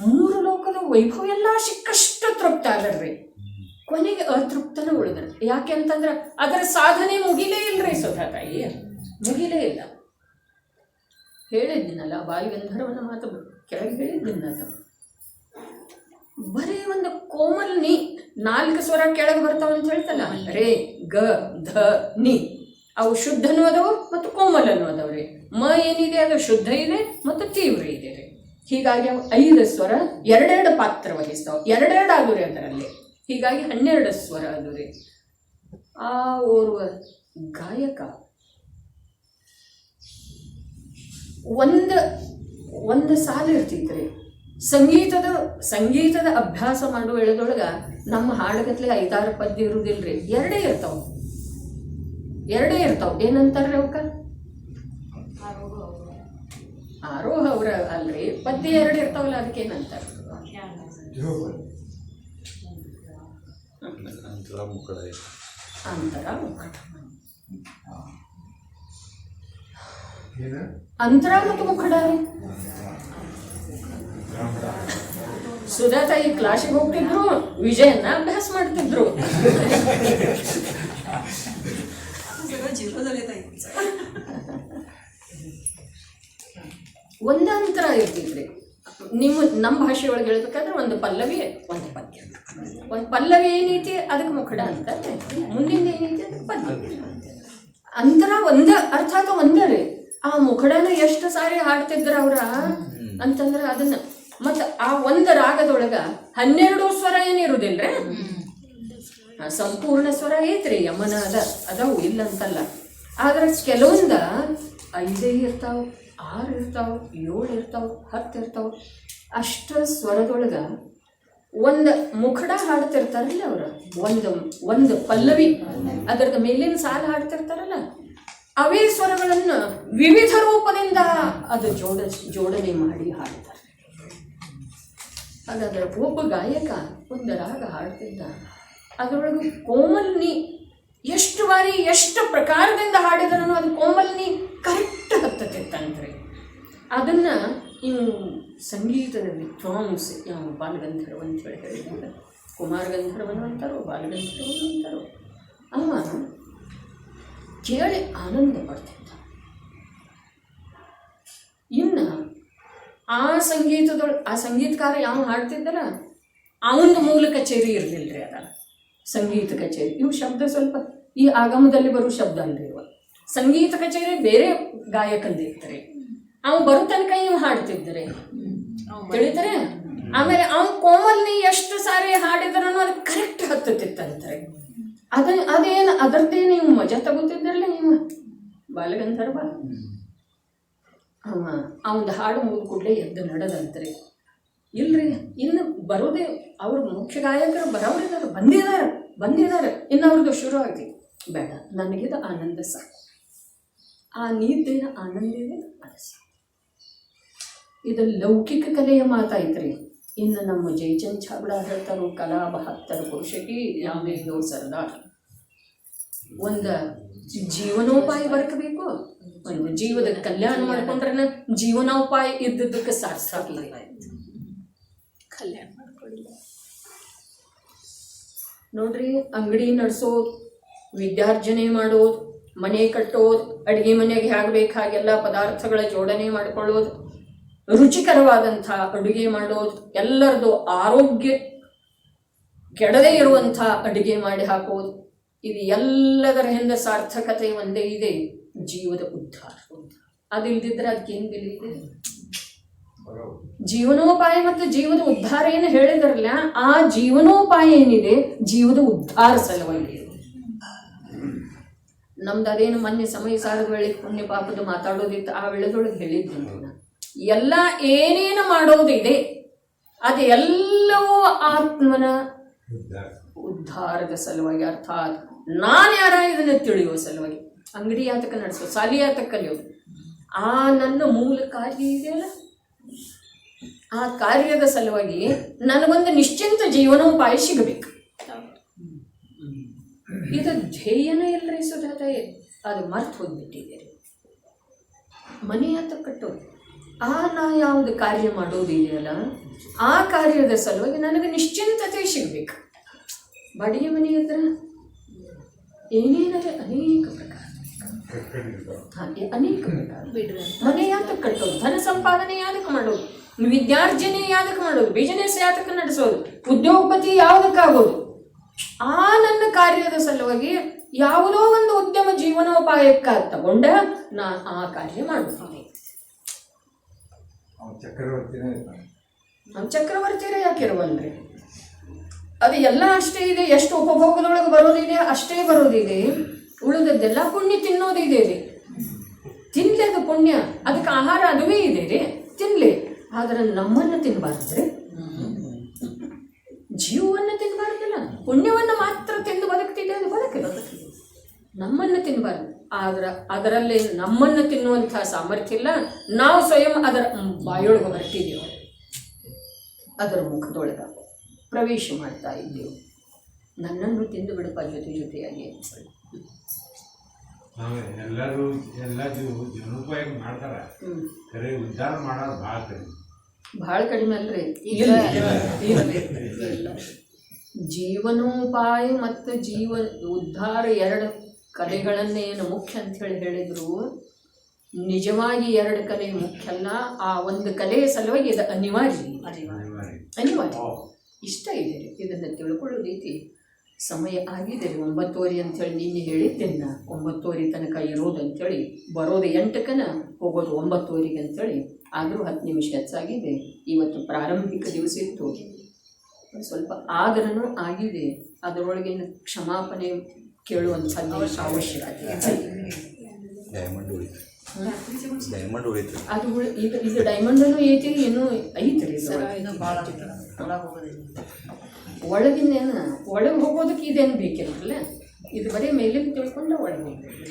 3 ಲೋಕದ ವೈಭವ ಎಲ್ಲ ಸಿಕ್ಕಷ್ಟು ತೃಪ್ತ ಆದರ್ರಿ. ಕೊನೆಗೆ ಅತೃಪ್ತನ ಉಳಿದ್ರಿ. ಯಾಕೆ ಅಂತಂದ್ರೆ ಅದರ ಸಾಧನೆ ಮುಗಿಲೇ ಇಲ್ರಿ. ಸುಧಾತಾಯಿ ಮುಗಿಲೇ ಇಲ್ಲ. ಹೇಳಿದ್ದೀನಲ್ಲ, ಬಾಯಿ ಗಂಧರ್ವನ ಮಾತು ಕೆಳಗೆ ಹೇಳಿದ್ದೀನಲ್ಲ. ಬರೀ ಒಂದು ಕೋಮಲ್ ನೀ 4 ಸ್ವರ ಕೆಳಗೆ ಬರ್ತಾವ ಅಂತ ಹೇಳ್ತಲ್ಲ, ರೇ ಗ ಧ ನಿ, ಅವು ಶುದ್ಧ ಅನ್ನೋದವು ಮತ್ತು ಕೋಮಲ್ ಅನ್ನೋದವ್ರಿ. ಮ ಏನಿದೆ ಅದು ಶುದ್ಧ ಇದೆ ಮತ್ತು ತೀವ್ರ ಇದೆ ರೀ. ಹೀಗಾಗಿ ಅವು 5 ಸ್ವರ 2 ಪಾತ್ರ ವಹಿಸ್ತಾವ, 2 ಆದು ರೀ ಅದರಲ್ಲಿ. ಹೀಗಾಗಿ 12 ಸ್ವರ ಅದು ರೀ. ಆ ಓರ್ವ ಗಾಯಕ ಒಂದು ಸಾಲು ಇರ್ತೈತ್ರಿ. ಸಂಗೀತದ ಅಭ್ಯಾಸ ಮಾಡುವ ವೇಳೆದೊಳಗ ನಮ್ಮ ಹಾಡುಗತ್ಲೆ 5-6 ಪದ್ಯ ಇರುವುದಿಲ್ರಿ, 2 ಇರ್ತಾವ. ಏನಂತಾರ್ರಿ ಅವಕ್ಕ? ಆರೋಹ ಅವ್ರ ಅಲ್ರಿ, ಪದ್ಯ 2 ಇರ್ತಾವಲ್ಲ, ಅದಕ್ಕೇನಂತಾರ? ಅಂತರ ಮುಖಡ. ಅಂತರ ಮತ್ತು ಮುಖಡ ರೀ. ಸುಧಾತಾಯಿ ಕ್ಲಾಸಿಗೆ ಹೋಗ್ತಿದ್ರು, ವಿಜಯನ್ನ ಅಭ್ಯಾಸ ಮಾಡ್ತಿದ್ರು. ಒಂದು ಅಂತರ ಇರ್ತಿದ್ರಿ. ನಮ್ಮ ಭಾಷೆ ಒಳಗೆ ಹೇಳ್ಬೇಕಾದ್ರೆ ಒಂದು ಪಲ್ಲವಿ ಒಂದು ಪದ್ಯ. ಒಂದು ಪಲ್ಲವಿ ಏನೈತಿ ಅದಕ್ಕೆ ಮುಖಡ ಅಂತ, ಮುಂದಿನ ಏನೈತಿ ಅದಕ್ಕೆ ಪದ್ಯ. ಅಂತರ ಅರ್ಥಾತ್ ಒಂದೇ ರೀ. ಆ ಮುಖಡನ ಎಷ್ಟು ಸಾರಿ ಹಾಡ್ತಿದ್ರ ಅವ್ರ ಅಂತಂದ್ರೆ ಅದನ್ನ ಮತ್ತ ಆ ಒಂದು ರಾಗದೊಳಗ 12 ಸ್ವರ ಏನಿರುದಿಲ್ರಿ, ಸಂಪೂರ್ಣ ಸ್ವರ ಐತ್ರಿ, ಯಮನ ಅದಾವು ಇಲ್ಲ ಅಂತಲ್ಲ. ಆದ್ರೆ ಕೆಲವೊಂದ 5 ಇರ್ತಾವ, 6 ಇರ್ತಾವ, 7 ಇರ್ತಾವ, 10 ಇರ್ತಾವ. ಅಷ್ಟ ಸ್ವರದೊಳಗ ಒಂದು ಮುಖಡ ಹಾಡ್ತಿರ್ತಾರಲ್ಲ ಅವ್ರ, ಒಂದು ಪಲ್ಲವಿ ಅದರದ ಮೇಲಿನ ಸಾಲ ಹಾಡ್ತಿರ್ತಾರಲ್ಲ, ಅವೇ ಸ್ವರಗಳನ್ನು ವಿವಿಧ ರೂಪದಿಂದ ಅದು ಜೋಡಣೆ ಮಾಡಿ ಹಾಡ್ತಾರೆ. ಹಾಗಾದ್ರೆ ಒಬ್ಬ ಗಾಯಕ ಒಂದು ರಾಗ ಹಾಡ್ತಿದ್ದ, ಅದರೊಳಗೆ ಕೋಮಲ್ನಿ ಎಷ್ಟು ಬಾರಿ ಎಷ್ಟು ಪ್ರಕಾರದಿಂದ ಹಾಡಿದನೋ ಅದು ಕೋಮಲ್ನಿ ಕರೆಕ್ಟ್ ಹತ್ತತಿತ್ತಂತ್ರಿ. ಅದನ್ನು ಇವು ಸಂಗೀತದ ವಿದ್ವಾಂಸ ಬಾಲಗಂಧರ್ವ ಅಂತ ಹೇಳಿದ್ದಾರೆ. ಕುಮಾರ ಗಂಧರ್ವನು ಅಂತಾರೋ ಬಾಲಗಂಧರ್ವನು ಅಂತಾರೋ. ಅವ ಕೇಳಿ ಆನಂದ ಪಡ್ತಿದ್ದ. ಇನ್ನು ಆ ಸಂಗೀತಕಾರ ಯಾವ ಹಾಡ್ತಿದ್ದಲ್ಲ ಅವನ ಮೂಲ ಕಚೇರಿ ಇರಲಿಲ್ಲ ರೀ. ಅದ ಸಂಗೀತ ಕಚೇರಿ ಇವು ಶಬ್ದ ಸ್ವಲ್ಪ ಈ ಆಗಮದಲ್ಲಿ ಬರೋ ಶಬ್ದ ಅಲ್ರಿ ಇವ. ಸಂಗೀತ ಕಚೇರಿ ಬೇರೆ ಗಾಯಕಂದಿರ್ತಾರೆ, ಅವ್ ಬರೋ ತನಕ ಇವ್ ಹಾಡ್ತಿದ್ದಾರೆ, ತಿಳಿತಾರೆ. ಆಮೇಲೆ ಅವ್ನು ಕೋಮಲ್ನಿ ಎಷ್ಟು ಸಾರಿ ಹಾಡಿದ್ರೂ ಅದು ಕರೆಕ್ಟ್ ಹತ್ತುತ್ತಿತ್ತಂತಾರೆ. ಅದೇನು ಅದರದ್ದೇ ನೀವು ಮಜಾ ತಗೋತಿದ್ರಲ್ಲ ನೀವು ಬಾಲಗಂಧರ್ವ. ಅವನ ಹಾಡು ಮುಗಿದ ಕೂಡಲೇ ಎದ್ದು ನಡೆದಂತ್ರಿ. ಇಲ್ರಿ ಇನ್ನು ಬರೋದೇ ಅವ್ರ ಮುಖ್ಯ ಗಾಯಕರು ಬರೋರಿದ್ದಾರೆ, ಬಂದಿದ್ದಾರೆ ಇನ್ನು ಅವ್ರದ್ದು ಶುರು ಆಗಿ ಬೇಡ, ನನಗಿದ ಆನಂದ ಸಾಕು, ಆ ನೀತಿನ ಆನಂದ ಇದೆ ಅದು ಸಾಕು. ಇದು ಲೌಕಿಕ ಕಲೆಯ ಮಾತಾಯ್ತ್ರಿ. ಇನ್ನು ನಮ್ಮ ಜಯಚಂದ್ ಛಾಬಡ ಹೇಳ್ತಾರೋ, ಕಲಾ 72 ಪುರುಷಕಿ ಯಾಮೇಗೋ ಸರ್ದಾರ್. ಒಂದು ಜೀವನೋಪಾಯ ಬರ್ಕಬೇಕು, ಒಂದು ಜೀವದ ಕಲ್ಯಾಣ ಮಾಡ್ಕೊಂಡ್ರೆ ಜೀವನೋಪಾಯ ಇದ್ದದಕ್ಕೆ ಸಾರ್ಥಕ ಕಲ್ಯಾಣ ಮಾಡ್ಕೊಳ್ಳಿ. ನೋಡ್ರಿ, ಅಂಗಡಿ ನಡೆಸೋದು, ವಿದ್ಯಾರ್ಜನೆ ಮಾಡೋದು, ಮನೆ ಕಟ್ಟೋದು, ಅಡುಗೆ ಮನೆಗೆ ಹೇಗೆ ಬೇಕಾಗೆಲ್ಲ ಪದಾರ್ಥಗಳ ಜೋಡಣೆ ಮಾಡಿಕೊಳ್ಳೋದು, ರುಚಿಕರವಾದಂಥ ಅಡುಗೆ ಮಾಡೋದು, ಎಲ್ಲರದು ಆರೋಗ್ಯ ಕೆಡದೇ ಇರುವಂಥ ಅಡುಗೆ ಮಾಡಿ ಹಾಕೋದು, ಇದು ಎಲ್ಲದರ ಹಿಂದೆ ಸಾರ್ಥಕತೆ ಒಂದೇ ಇದೆ, ಜೀವದ ಉದ್ಧಾರ. ಅದಿಲ್ದಿದ್ರೆ ಅದಕ್ಕೇನು ಬೆಲೆ ಇದೆ? ಜೀವನೋಪಾಯ ಮತ್ತು ಜೀವದ ಉದ್ಧಾರ ಏನು ಹೇಳಿದ್ರಲ್ಲ, ಆ ಜೀವನೋಪಾಯ ಏನಿದೆ ಜೀವದ ಉದ್ಧಾರ ಸಲುವಾಗಿ. ನಮ್ದು ಅದೇನು ಮೊನ್ನೆ ಸಮಯ ಸಾರದ ವೇಳೆ ಪುಣ್ಯ ಪಾಪದ ಮಾತಾಡೋದಿತ್ತು, ಆ ವೇಳೆದೊಳಗೆ ಹೇಳಿದ್ದೆ ನಾನು. ಎಲ್ಲ ಏನೇನು ಮಾಡೋದಿದೆ ಅದು ಎಲ್ಲವೂ ಆತ್ಮನ ಉದ್ಧಾರದ ಸಲುವಾಗಿ, ಅರ್ಥಾತ್ ನಾನು ಯಾರ ಇದನ್ನು ತಿಳಿಯುವ ಸಲುವಾಗಿ. ಅಂಗಡಿ ಯಾತಕ ನಡೆಸೋ, ಸಾಲಿ ಯಾತಕ ಕಲಿಯೋದು, ಆ ನನ್ನ ಮೂಲ ಕಾರ್ಯ ಇದೆಯಲ್ಲ, ಆ ಕಾರ್ಯದ ಸಲುವಾಗಿ ನನಗೊಂದು ನಿಶ್ಚಿಂತ ಜೀವನೋಪಾಯ ಸಿಗಬೇಕು. ಇದು ಧ್ಯೇಯನೇ ಇಲ್ಲರಿ ಸುಧಾತಾಯಿ, ಅದು ಮರ್ತು ಹೋಗ್ಬಿಟ್ಟಿದೆ. ಮನೆ ಯಾತಕ ಕಟ್ಟೋದು, ನಾ ಯಾವುದು ಕಾರ್ಯ ಮಾಡೋದಿದೆಯಲ್ಲ ಆ ಕಾರ್ಯದ ಸಲುವಾಗಿ ನನಗೆ ನಿಶ್ಚಿಂತತೆ ಸಿಗಬೇಕು. ಬಾಡಿಗೆ ಮನೆ ಇದ್ರೆ ಏನೇನದೆ ಅನೇಕ ಪ್ರಕಾರ, ಅನೇಕ ಪ್ರಕಾರ. ಮನೆ ಯಾತಕ್ಕೆ ಕಟ್ಟೋದು, ಧನ ಸಂಪಾದನೆ ಯಾತಕ್ಕೆ ಮಾಡೋದು, ವಿದ್ಯಾರ್ಜನೆ ಯಾವ್ದಕ್ಕೆ ಮಾಡೋದು, ಬಿಸಿನೆಸ್ ಯಾತಕ್ಕೆ ನಡೆಸೋದು, ಉದ್ಯೋಗಪತಿ ಯಾವ್ದಕ್ಕಾಗೋದು. ಆ ನನ್ನ ಕಾರ್ಯದ ಸಲುವಾಗಿ ಯಾವುದೋ ಒಂದು ಉದ್ಯಮ ಜೀವನೋಪಾಯಕ್ಕಾಗಿ ತಗೊಂಡ ನಾನು ಆ ಕಾರ್ಯ ಮಾಡುತ್ತೇನೆ. ಚಕ್ರವರ್ತಿನೇ ಇರ್ತಾನೆ. ನಮ್ಮ ಚಕ್ರವರ್ತಿರೇ ಯಾಕಿರುವಲ್ರಿ? ಅದು ಎಲ್ಲ ಅಷ್ಟೇ ಇದೆ, ಎಷ್ಟು ಉಪಭೋಗದೊಳಗೆ ಬರೋದಿದೆ ಅಷ್ಟೇ ಬರೋದಿದೆ, ಉಳಿದದ್ದೆಲ್ಲ ಪುಣ್ಯ ತಿನ್ನೋದಿದೆ ರೀ. ತಿನ್ಲಿ ಅದು ಪುಣ್ಯ, ಅದಕ್ಕೆ ಆಹಾರ ಅದುವೇ ಇದೆ ರೀ, ತಿನ್ಲಿ. ಆದ್ರೆ ನಮ್ಮನ್ನು ತಿನ್ನಬಾರ್ದ್ರೆ, ಜೀವವನ್ನು ತಿನ್ನಬಾರ್ದಲ್ಲ, ಪುಣ್ಯವನ್ನು ಮಾತ್ರ ತಿಂದು ಬದುಕ್ತಿದೆ, ಅದು ಬದುಕಿರೋದು. ನಮ್ಮನ್ನು ತಿನ್ನಬಾರ್ದು. ಆದ್ರೆ ಅದರಲ್ಲಿ ನಮ್ಮನ್ನು ತಿನ್ನುವಂಥ ಸಾಮರ್ಥ್ಯ ಇಲ್ಲ. ನಾವು ಸ್ವಯಂ ಅದರ ಬಾಯೊಳಗೆ ಬರ್ತಿದ್ದೇವೆ, ಅದರ ಮುಖದೊಳಗೆ ಪ್ರವೇಶ ಮಾಡ್ತಾ ಇದ್ದೇವೆ. ನನ್ನನ್ನು ತಿಂದು ಬಿಡಪ್ಪ ಜೊತೆಯಾಗಿ. ಎಲ್ಲರೂ ಎಲ್ಲ ಜೀವನೋಪಾಯ ಮಾಡ್ತಾರೆ, ಖರೆ ಉದ್ಧಾರ ಮಾಡೋದು ಭಾಳ ಕಡಿಮೆ ಅಲ್ರಿ. ಜೀವನೋಪಾಯ ಮತ್ತು ಉದ್ಧಾರ ಎರಡು ಕಲೆಗಳನ್ನೇನು ಮುಖ್ಯ ಅಂತ ಹೇಳಿದ್ರು, ನಿಜವಾಗಿ ಎರಡು ಕಲೆ ಮುಖ್ಯ ಅಲ್ಲ. ಆ ಒಂದು ಕಲೆಯ ಸಲುವಾಗಿ ಇದು ಅನಿವಾರ್ಯ. ಇಷ್ಟ ಇದೆ ರೀ, ಇದನ್ನು ತಿಳ್ಕೊಳ್ಳೋದೈತಿ. ಸಮಯ ಆಗಿದೆ ರೀ, 9:30 ಅಂಥೇಳಿ ನಿನ್ನೆ ಹೇಳಿದ್ದೇನೆ ನಾ. 9:30 ತನಕ ಇರೋದು ಅಂಥೇಳಿ, ಬರೋದು 8ಕನ, ಹೋಗೋದು 9:30 ಅಂಥೇಳಿ. ಆದರೂ 10 ನಿಮಿಷ ಹೆಚ್ಚಾಗಿದೆ. ಇವತ್ತು ಪ್ರಾರಂಭಿಕ ದಿವಸ ಇತ್ತು, ಸ್ವಲ್ಪ ಆದರನೂ ಆಗಿದೆ. ಅದರೊಳಗಿನ ಕ್ಷಮಾಪಣೆ ಕೇಳುವಂಥ ಅವಶ್ಯಕತೆ. ಅದು ಇದು ಡೈಮಂಡನ್ನು ಐತಿ, ಏನೂ ಐತ್ರಿ ಒಳಗಿನ ಒಳಗೆ ಹೋಗೋದಕ್ಕೆ ಇದೇನು ಬೇಕಿರಲ್ಲ. ಇದು ಬರೀ ಮೇಲಿಂದ ತಿಳ್ಕೊಂಡು ಒಳಗೆ ಹೋಗ್ಬೇಕು.